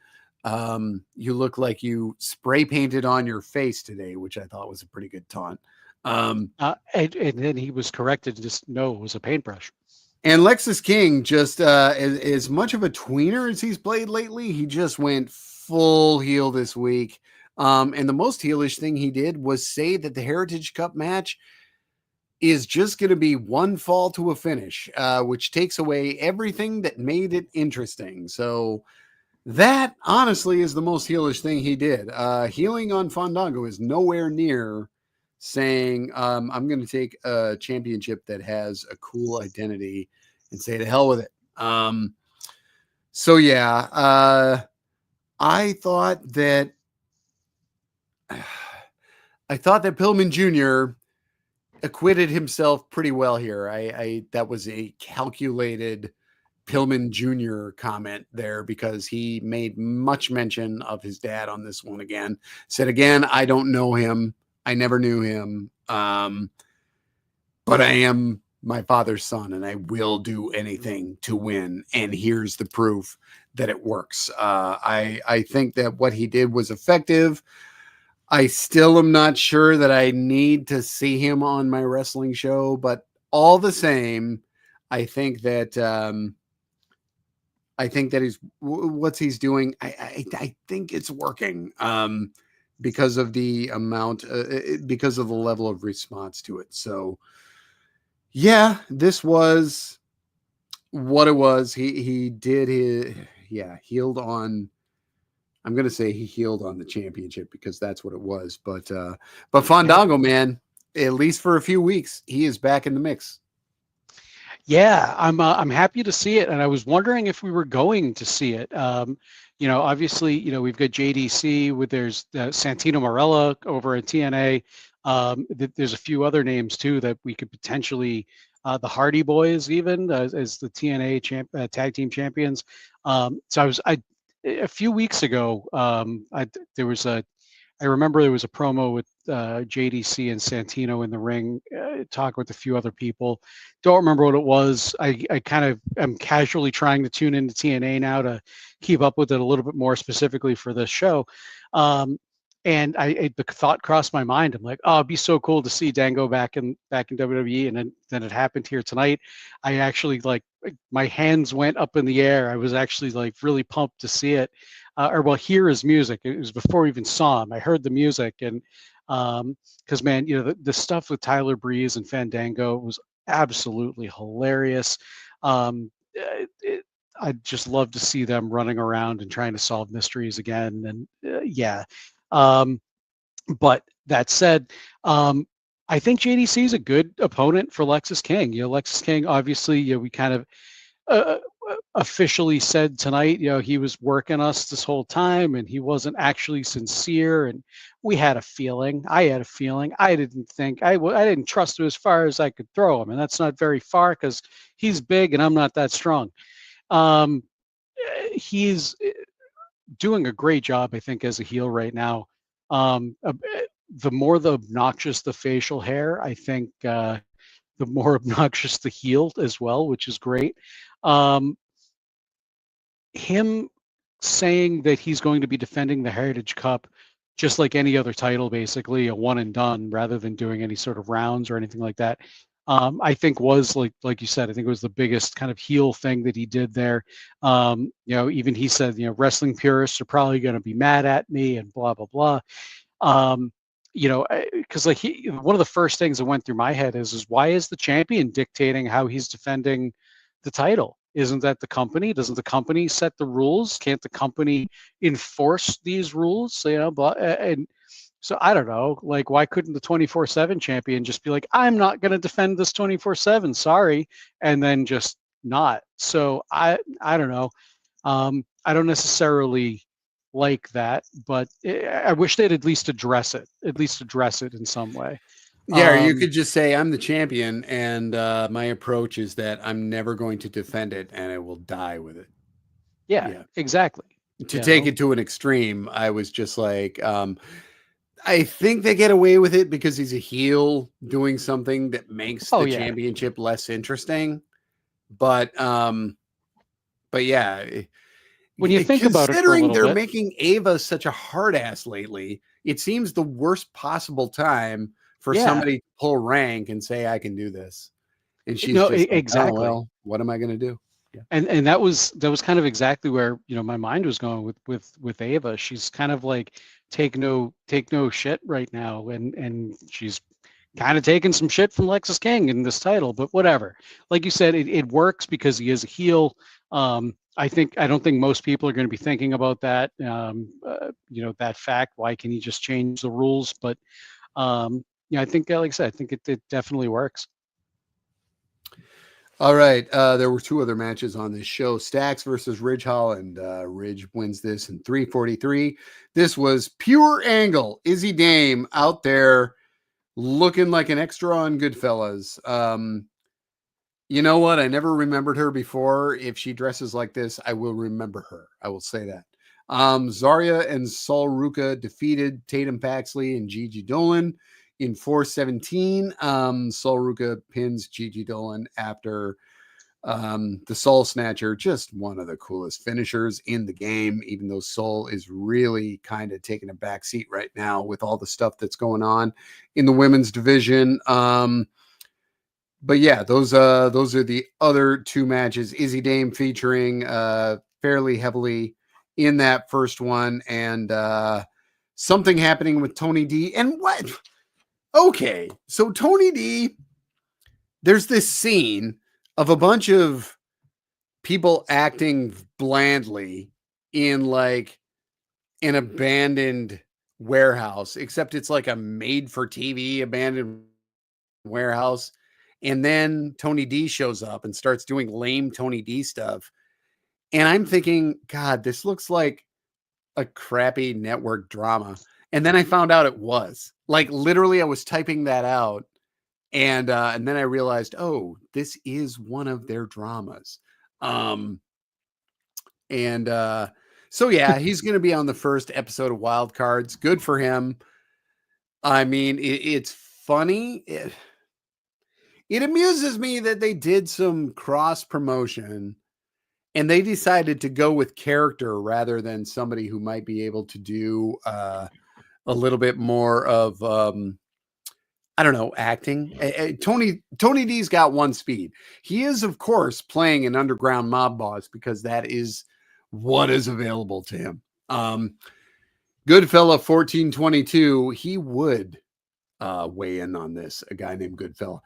you look like you spray painted on your face today, which I thought was a pretty good taunt.
And then he was corrected to just no, it was a paintbrush.
And Lexus King, just as much of a tweener as he's played lately, he just went full heel this week. And the most heelish thing he did was say that the Heritage Cup match is just going to be one fall to a finish, which takes away everything that made it interesting. So that honestly is the most heelish thing he did. Healing on Fandango is nowhere near saying, I'm going to take a championship that has a cool identity and say to hell with it. So yeah, I thought that Pillman Jr. acquitted himself pretty well here. That was a calculated Pillman Jr. comment there because he made much mention of his dad on this one again. Said again, I don't know him. I never knew him. But I am my father's son and I will do anything to win. And here's the proof that it works. I think that what he did was effective. I still am not sure that I need to see him on my wrestling show, but all the same, I think that he's what's he's doing. I think it's working because of the amount, because of the level of response to it. So yeah, this was what it was. He did his healed on. I'm gonna say he healed on the championship because that's what it was. But Fandango, man, at least for a few weeks, he is back in the mix.
Yeah, I'm happy to see it, and I was wondering if we were going to see it. Obviously, we've got JDC with there's Santino Marella over at TNA. There's a few other names too that we could potentially the Hardy Boys even as the TNA tag team champions. So I a few weeks ago there was a I remember there was a promo with JDC and Santino in the ring, talking with a few other people. Don't remember what it was. I kind of am casually trying to tune into TNA now to keep up with it a little bit more specifically for this show. And the thought crossed my mind. I'm like, oh, it'd be so cool to see Dango back in WWE. And then it happened here tonight. I actually my hands went up in the air. I was actually really pumped to see it. Hear his music. It was before we even saw him. I heard the music, and because man, the stuff with Tyler Breeze and Fandango was absolutely hilarious. I'd just love to see them running around and trying to solve mysteries again. And yeah, but that said, I think JDC is a good opponent for Lexis King. Lexis King, obviously, we kind of officially said tonight, he was working us this whole time and he wasn't actually sincere. And we had a feeling. I had a feeling. I didn't think I didn't trust him as far as I could throw him, and that's not very far because he's big and I'm not that strong. He's doing a great job, I think, as a heel right now. The more the obnoxious the facial hair, I think the more obnoxious the heel as well, which is great. Him saying that he's going to be defending the Heritage Cup just like any other title, basically a one and done, rather than doing any sort of rounds or anything like that, I think was like you said, I think it was the biggest kind of heel thing that he did there. Even he said, wrestling purists are probably going to be mad at me and blah blah blah. Because one of the first things that went through my head is why is the champion dictating how he's defending the title? Isn't that the company? Doesn't the company set the rules? Can't the company enforce these rules? And so I don't know, why couldn't the 24/7 champion just be like, I'm not going to defend this 24/7, sorry, and then just not? So I don't know. I don't necessarily like that, but I wish they'd at least address it in some way.
Yeah, you could just say I'm the champion, and my approach is that I'm never going to defend it, and I will die with it.
Yeah. Exactly.
To take it to an extreme, I was just like, I think they get away with it because he's a heel doing something that makes the championship less interesting. But yeah,
when you think about it,
considering they're making Ava such a hard ass lately, it seems the worst possible time for somebody to pull rank and say, I can do this. And she's just like,
exactly.
Oh, well, what am I going to do?
Yeah. And that was kind of exactly where, my mind was going with Ava. She's kind of like, take no shit right now. And she's kind of taking some shit from Lexis King in this title, but whatever. Like you said, it works because he is a heel. I don't think most people are going to be thinking about that, that fact. Why can he just change the rules? But I think, like I said, I think it definitely works.
All right. There were two other matches on this show. Stax versus Ridge Holland. Ridge wins this in 3:43. This was pure angle. Izzy Dame out there looking like an extra on Goodfellas. You know what? I never remembered her before. If she dresses like this, I will remember her. I will say that. Zarya and Sol Ruka defeated Tatum Paxley and Gigi Dolan in 4:17. Sol Ruka pins Gigi Dolan after the Soul Snatcher. Just one of the coolest finishers in the game, even though Soul is really kind of taking a back seat right now with all the stuff that's going on in the women's division. But yeah, those are the other two matches. Izzy Dame featuring fairly heavily in that first one, and something happening with Tony D. And what? Okay, so Tony D, there's this scene of a bunch of people acting blandly in like an abandoned warehouse, except it's like a made-for-TV abandoned warehouse. And then Tony D shows up and starts doing lame Tony D stuff. And I'm thinking, God, this looks like a crappy network drama. And then I found out it was. Like, literally, I was typing that out. And then I realized, oh, this is one of their dramas. So yeah, he's going to be on the first episode of Wild Cards. Good for him. I mean, it's funny. It amuses me that they did some cross promotion and they decided to go with character rather than somebody who might be able to do a little bit more of I don't know, acting. Tony D's got one speed. He is, of course, playing an underground mob boss because that is what is available to him. Goodfella 1422, he would weigh in on this, a guy named Goodfella.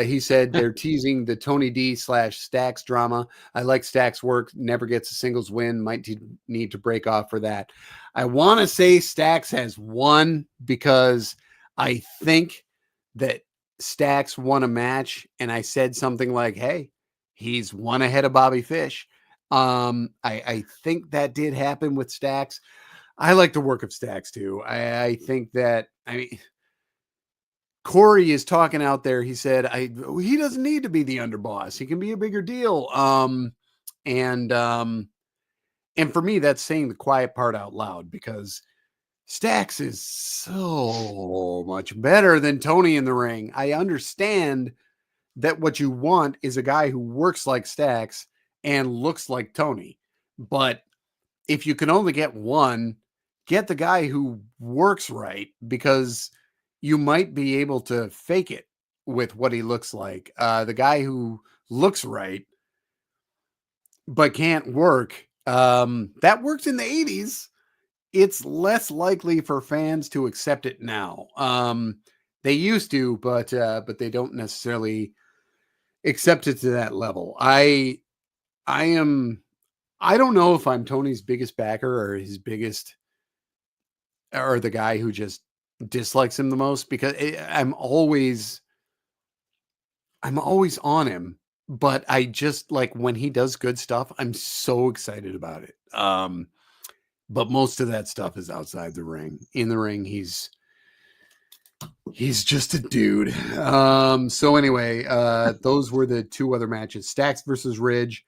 He said they're teasing the Tony D / Stacks drama. I like Stacks' work, never gets a singles win, might need to break off for that. I want to say Stacks has won because I think that Stacks won a match and I said something like, hey, he's one ahead of Bobby Fish. I think that did happen with Stacks. I like the work of Stacks too. I think that, I mean, Corey is talking out there. He said, he doesn't need to be the underboss. He can be a bigger deal. And for me, that's saying the quiet part out loud because Stacks is so much better than Tony in the ring. I understand that what you want is a guy who works like Stacks and looks like Tony. But if you can only get one, get the guy who works right because you might be able to fake it with what he looks like. The guy who looks right but can't work, that worked in the 80s. It's less likely for fans to accept it now. They used to, but they don't necessarily accept it to that level. I don't know if I'm Tony's biggest backer or his biggest, or the guy who just dislikes him the most, because I'm always on him, but I just like when he does good stuff, I'm so excited about it. But most of that stuff is outside the ring. In the ring, he's just a dude. So anyway, those were the two other matches: Stacks versus Ridge,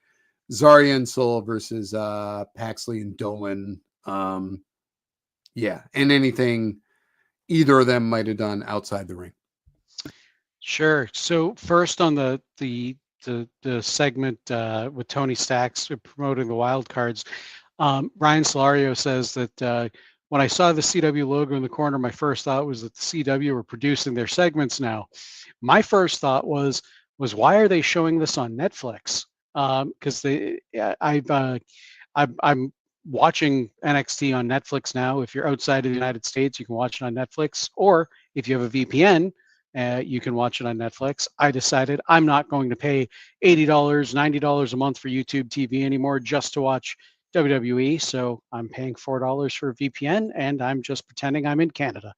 Zarya and Soul versus Paxley and Dolan. Yeah, and anything either of them might have done outside the ring.
Sure. So first on the segment with Tony Stacks promoting the wild cards, Ryan Solario says that when I saw the CW logo in the corner, my first thought was that the CW were producing their segments now. My first thought was why are they showing this on Netflix? Because I'm watching NXT on Netflix now. If you're outside of the United States, you can watch it on Netflix, or if you have a VPN, you can watch it on Netflix. I decided I'm not going to pay $80, $90 a month for YouTube TV anymore just to watch WWE. So I'm paying $4 for a VPN, and I'm just pretending I'm in Canada.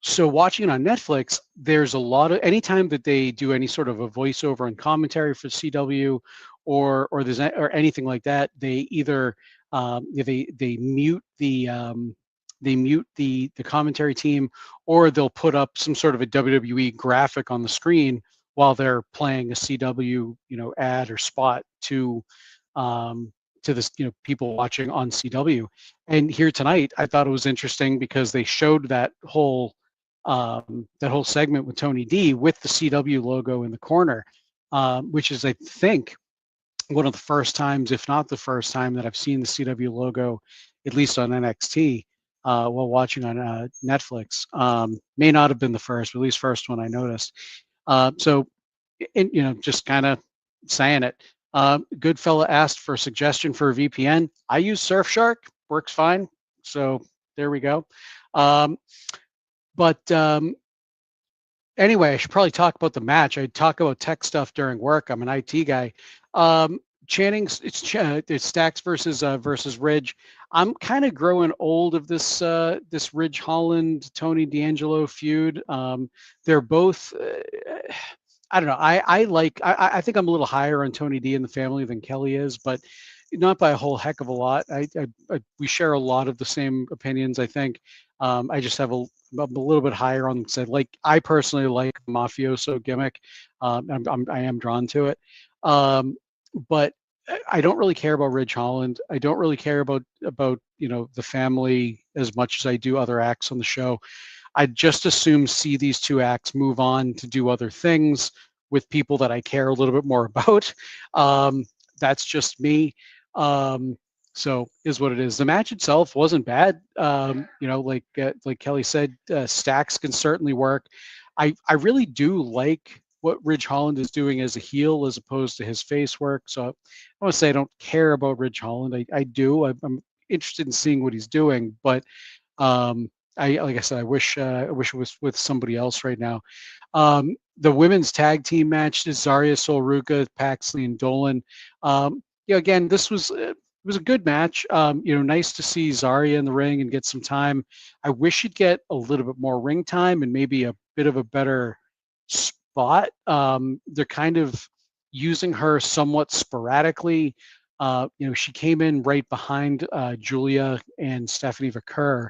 So watching it on Netflix, there's a lot of, anytime that they do any sort of a voiceover and commentary for CW or there's or anything like that, they either they mute the commentary team, or they'll put up some sort of a WWE graphic on the screen while they're playing a CW ad or spot to this people watching on CW. And here tonight, I thought it was interesting because they showed that whole segment with Tony D with the CW logo in the corner, which is, I think, one of the first times, if not the first time, that I've seen the CW logo, at least on NXT, while watching on Netflix. May not have been the first, but at least first one I noticed. So, just kind of saying it. Goodfella asked for a suggestion for a VPN. I use Surfshark, works fine. So there we go. But anyway, I should probably talk about the match. I talk about tech stuff during work. I'm an IT guy. Channing, it's Stacks versus Ridge. I'm kind of growing old of this Ridge Holland Tony D'Angelo feud. They're both. I don't know. I think I'm a little higher on Tony D and the family than Kelly is, but not by a whole heck of a lot. We share a lot of the same opinions. I think. I just have I'm a little bit higher on said I personally like the mafioso gimmick. I am drawn to it. But I don't really care about Ridge Holland. I don't really care about the family as much as I do other acts on the show. I'd just assume see these two acts move on to do other things with people that I care a little bit more about. That's just me. So is what it is. The match itself wasn't bad. Like Kelly said, stacks can certainly work. I really do like what Ridge Holland is doing as a heel as opposed to his face work. So I want to say I don't care about Ridge Holland. I do. I'm interested in seeing what he's doing, but like I said, I wish it was with somebody else right now. The women's tag team match is Zarya Sol Ruca, Paxley, and Dolan. Again, this was it was a good match. Nice to see Zarya in the ring and get some time. I wish she'd get a little bit more ring time and maybe a bit of a better spot. They're kind of using her somewhat sporadically. She came in right behind Julia and Stephanie Vaquer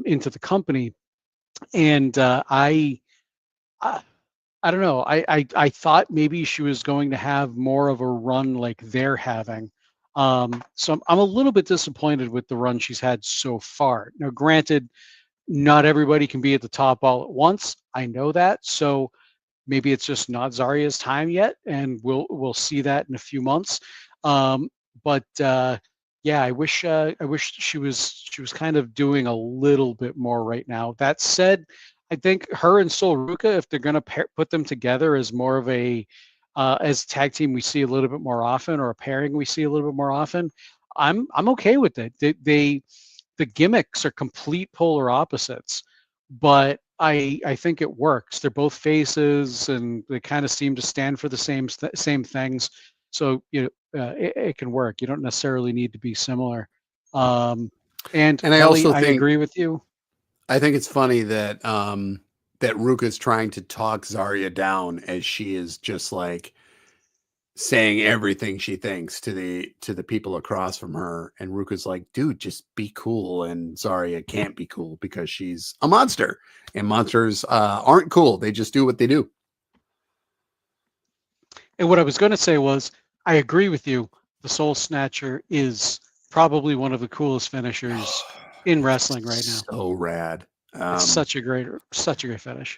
into the company, and I don't know. I thought maybe she was going to have more of a run like they're having. So I'm a little bit disappointed with the run she's had so far. Now, granted, not everybody can be at the top all at once. I know that. So maybe it's just not Zarya's time yet, and we'll see that in a few months. But yeah, I wish she was kind of doing a little bit more right now. That said, I think her and Sol Ruca, if they're going to put them together as more of a as tag team we see a little bit more often, or a pairing we see a little bit more often, I'm okay with it. The gimmicks are complete polar opposites, but I think it works. They're both faces, and they kind of seem to stand for the same things. So it can work. You don't necessarily need to be similar. And
And I
Kelly,
also
I agree with you.
I think it's funny that that Ruka's trying to talk Zarya down as she is just like saying everything she thinks to the people across from her, and Ruka's like, dude, just be cool. And Zarya can't be cool because she's a monster, and monsters aren't cool. They just do what they do.
And what I was going to say was, I agree with you. The Soul Snatcher is probably one of the coolest finishers in wrestling right now.
So rad.
It's such a great finish.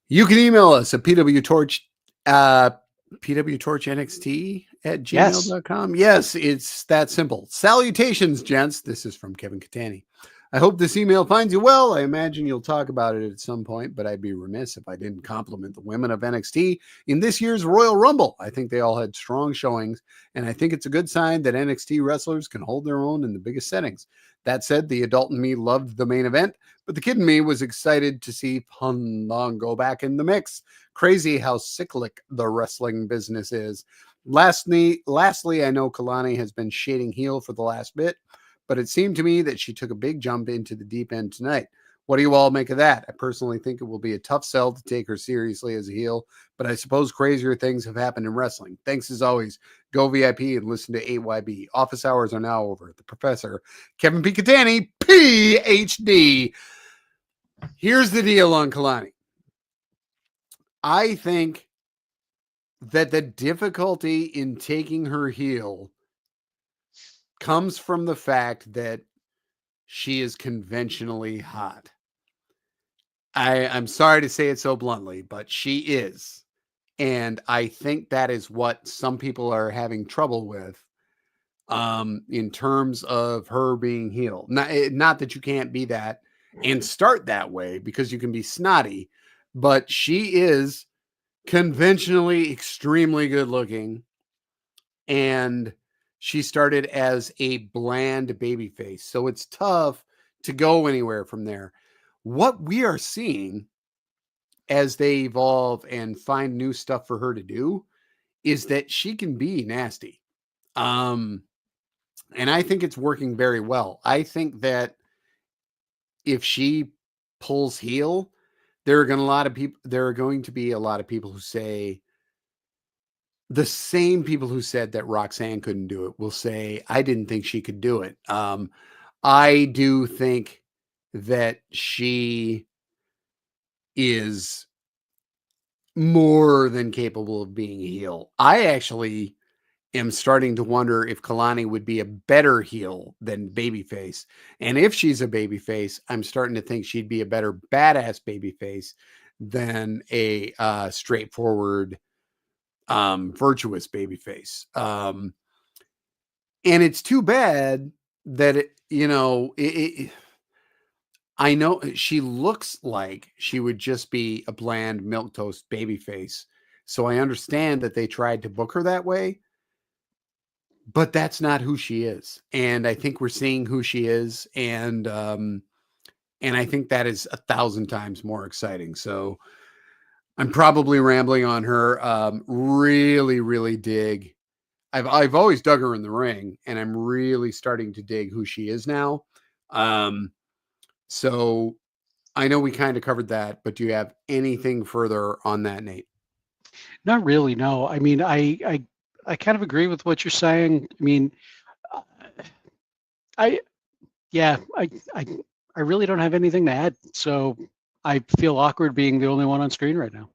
You can email us at PWTorch, PWTorchNXT at
Yes.
gmail.com. Yes, it's that simple. Salutations, gents. This is from Kevin Catani. I hope this email finds you well. I imagine you'll talk about it at some point, but I'd be remiss if I didn't compliment the women of NXT in this year's Royal Rumble. I think they all had strong showings, and I think it's a good sign that NXT wrestlers can hold their own in the biggest settings. That said, the adult in me loved the main event, but the kid in me was excited to see Pandong go back in the mix. Crazy how cyclic the wrestling business is. Lastly, I know Kalani has been shading heel for the last bit, but it seemed to me that she took a big jump into the deep end tonight. What do you all make of that? I personally think it will be a tough sell to take her seriously as a heel, but I suppose crazier things have happened in wrestling. Thanks as always. Go VIP and listen to 8YB. Office hours are now over. The Professor, Kevin P. Catani, PhD. Here's the deal on Kalani. I think that the difficulty in taking her heel comes from the fact that she is conventionally hot. I'm sorry to say it so bluntly, but she is. And I think that is what some people are having trouble with in terms of her being heel. Not that you can't be that and start that way, because you can be snotty, but she is conventionally extremely good looking, and she started as a bland babyface, so it's tough to go anywhere from there. What we are seeing as they evolve and find new stuff for her to do is that she can be nasty. And I think it's working very well. I think that if she pulls heel, there are going to be a lot of people who say, the same people who said that Roxanne couldn't do it will say, I didn't think she could do it. I do think that she is more than capable of being a heel. I actually am starting to wonder if Kalani would be a better heel than babyface. And if she's a babyface, I'm starting to think she'd be a better badass babyface than a straightforward virtuous babyface. And it's too bad that I know she looks like she would just be a bland milquetoast babyface. So I understand that they tried to book her that way, but that's not who she is. And I think we're seeing who she is. And I think that is 1,000 times more exciting. So I'm probably rambling on her. Really, really dig. I've always dug her in the ring, and I'm really starting to dig who she is now. So I know we kind of covered that, but do you have anything further on that, Nate?
Not really, no. I mean, I kind of agree with what you're saying. I mean, uh, I yeah, I really don't have anything to add. So I feel awkward being the only one on screen right now.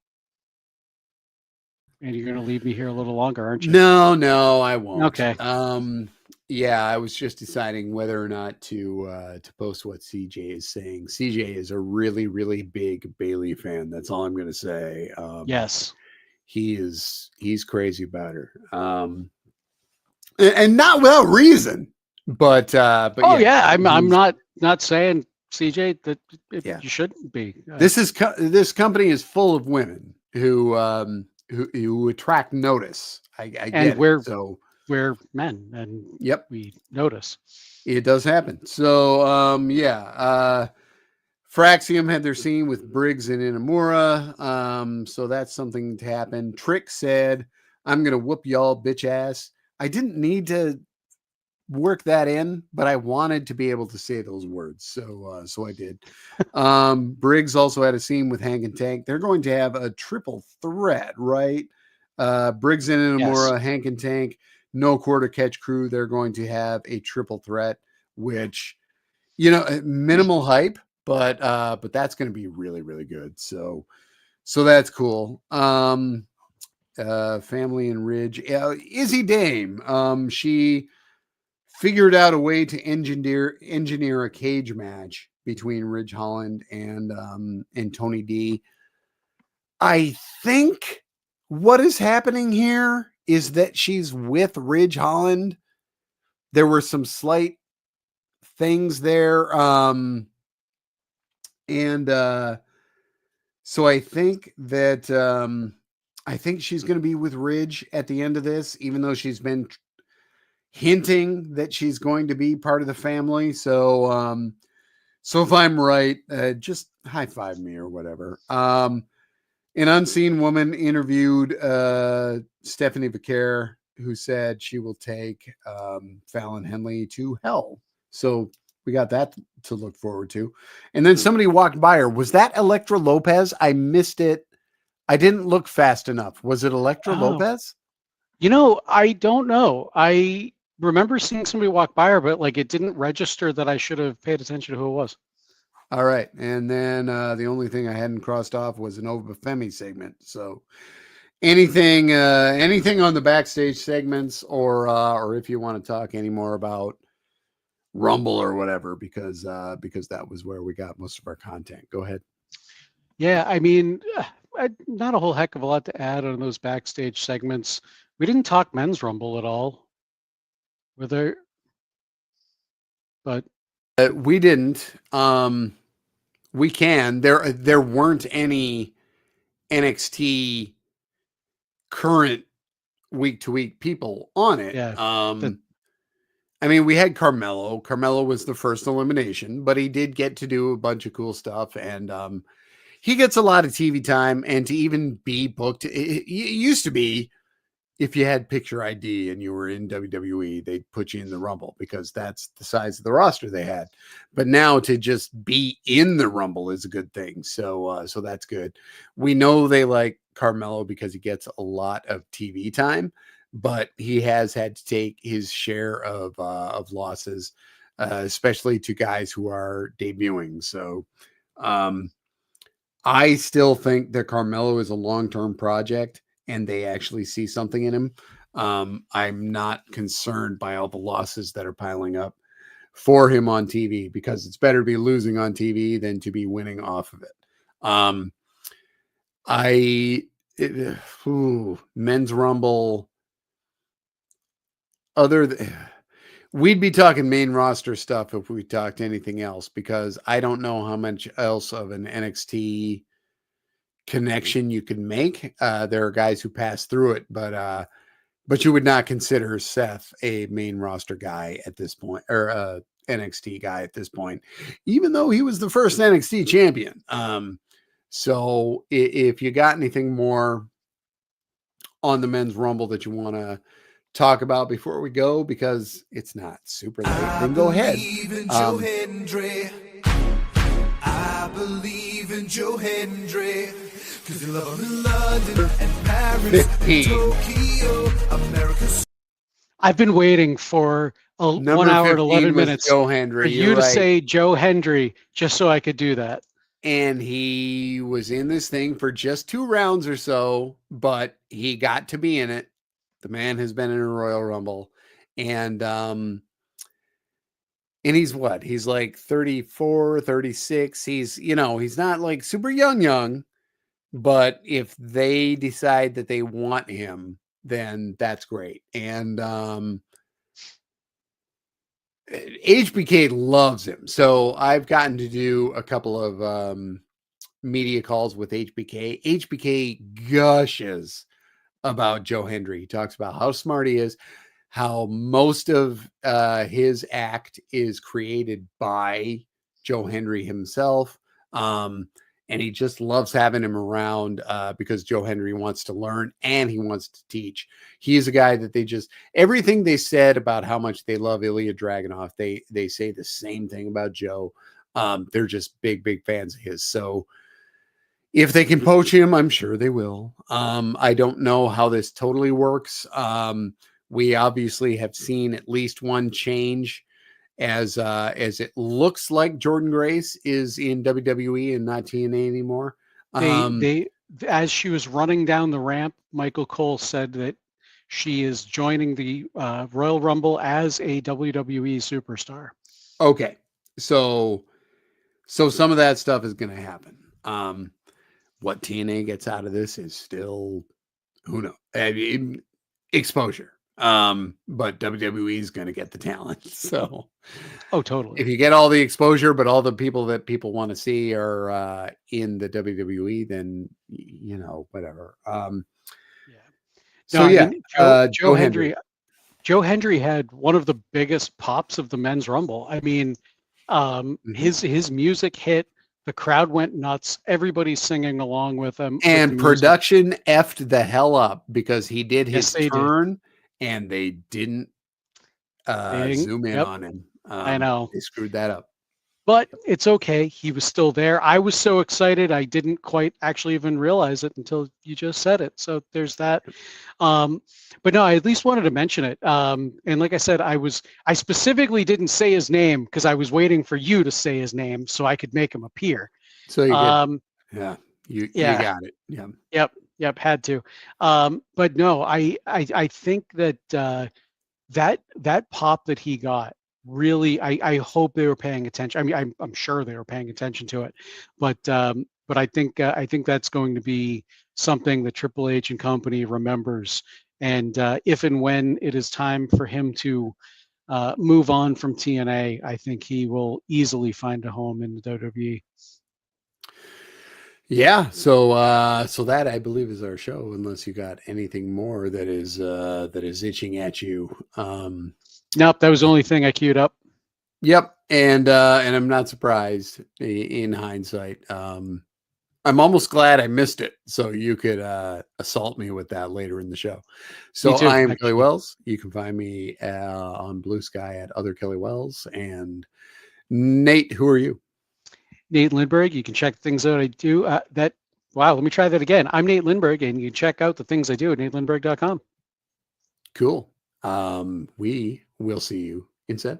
And you're going to leave me here a little longer, aren't you?
No, I won't.
Okay.
Yeah, I was just deciding whether or not to post what CJ is saying. CJ is a really, really big Bailey fan. That's all I'm going to say.
Yes.
He's crazy about her. And not without reason. But
Oh
yeah,
I'm not saying CJ that
Yeah.
you shouldn't be.
this company is full of women who attract notice. I
And
get it. So
we're men, and
yep,
we notice.
it does happen. So yeah, Fraxium had their scene with Briggs and Inamura. So that's something to happen. Trick said, "I'm gonna whoop y'all bitch ass." I didn't need to work that in, but I wanted to be able to say those words, so I did. Briggs also had a scene with Hank and Tank. They're going to have a triple threat, right? Briggs and Inamura,
Yes.
Hank and Tank, no quarter catch crew. They're going to have a triple threat, which minimal hype, but that's going to be really, really good. So that's cool. Family and Ridge, Izzy Dame. She figured out a way to engineer a cage match between Ridge Holland and Tony D. I think what is happening here is that she's with Ridge Holland. There were some slight things there. And so I think that I think she's going to be with Ridge at the end of this, even though she's been hinting that she's going to be part of the family. So so if I'm right, just high five me or whatever. An unseen woman interviewed Stephanie Vicaire, who said she will take Fallon Henley to hell. So we got that to look forward to. And then somebody walked by her. Was that Elektra Lopez? I missed it. I didn't look fast enough. Was it Elektra Lopez?
I don't know. I remember seeing somebody walk by her, but like it didn't register that I should have paid attention to who it was.
All right. And then the only thing I hadn't crossed off was an Ova Femi segment. So anything on the backstage segments or if you want to talk any more about Rumble or whatever, because that was where we got most of our content. Go ahead.
Yeah, I mean, not a whole heck of a lot to add on those backstage segments. We didn't talk men's Rumble at all. Were there? But
we didn't. We can. There weren't any NXT current week to week people on it.
yeah,
I mean, we had Carmelo. Carmelo was the first elimination, but he did get to do a bunch of cool stuff, and he gets a lot of TV time. And to even be booked, it used to be, if you had picture ID and you were in WWE, they'd put you in the Rumble because that's the size of the roster they had. But now to just be in the Rumble is a good thing. So that's good. We know they like Carmelo because he gets a lot of TV time, but he has had to take his share of losses, especially to guys who are debuting. So I still think that Carmelo is a long-term project and they actually see something in him. I'm not concerned by all the losses that are piling up for him on TV because it's better to be losing on TV than to be winning off of it. Men's Rumble, we'd be talking main roster stuff if we talked anything else because I don't know how much else of an NXT connection you can make. There are guys who pass through it, but you would not consider Seth a main roster guy at this point, or NXT guy at this point, even though he was the first NXT champion. So if you got anything more on the men's Rumble that you want to talk about before we go, because it's not super late, then go ahead.
I believe in Joe Hendry. Cause you love him in London and Paris,
15.
Tokyo, America.
I've been waiting for 1 hour and 11 minutes
Joe Hendry,
for you to say Joe Hendry just so I could do that.
And he was in this thing for just 2 rounds or so, but he got to be in it. The man has been in a Royal Rumble. And he's what? He's like 34, 36. He's not like super young. But if they decide that they want him, then that's great. And HBK loves him. So I've gotten to do a couple of media calls with HBK. HBK gushes about Joe Hendry. He talks about how smart he is, how most of his act is created by Joe Hendry himself. And he just loves having him around because Joe Hendry wants to learn and he wants to teach. He is a guy that everything they said about how much they love Ilya Dragunov, they say the same thing about Joe. They're just big fans of his. So if they can poach him, I'm sure they will. I don't know how this totally works. We obviously have seen at least one change as it looks like Jordan Grace is in WWE and not TNA anymore.
They as she was running down the ramp, Michael Cole said that she is joining the Royal Rumble as a WWE superstar.
Okay, so some of that stuff is going to happen. What TNA gets out of this is still, who knows? I mean, exposure. But WWE is going to get the talent. So,
totally.
If you get all the exposure, but all the people that people want to see are in the WWE, then whatever.
Joe Hendry. Joe Hendry had one of the biggest pops of the men's Rumble. I mean, his music hit. The crowd went nuts. Everybody's singing along with him.
And production effed the hell up because he did his turn. And they didn't zoom in on him.
I know.
They screwed that up.
But it's okay. He was still there. I was so excited. I didn't quite actually even realize it until you just said it. So there's that. But no, I at least wanted to mention it. And like I said, I specifically didn't say his name because I was waiting for you to say his name so I could make him appear.
So you did. You got it. Yeah.
Yep, had to. But no, I think that that pop that he got really, I hope they were paying attention. I mean, I'm sure they were paying attention to it, but I think that's going to be something that Triple H and company remembers. And if and when it is time for him to move on from TNA, I think he will easily find a home in the WWE.
Yeah, so that I believe is our show. Unless you got anything more that is itching at you.
Nope, that was the only thing I queued up.
Yep, and I'm not surprised in hindsight. I'm almost glad I missed it, so you could assault me with that later in the show. So
too,
I am Kelly
actually.
Wells. You can find me on Blue Sky at Other Kelly Wells. And Nate, who are you?
Nate Lindberg. You can check things out I do. Wow, let me try that again. I'm Nate Lindberg, and you can check out the things I do at natelindberg.com.
Cool. We will see you in 7.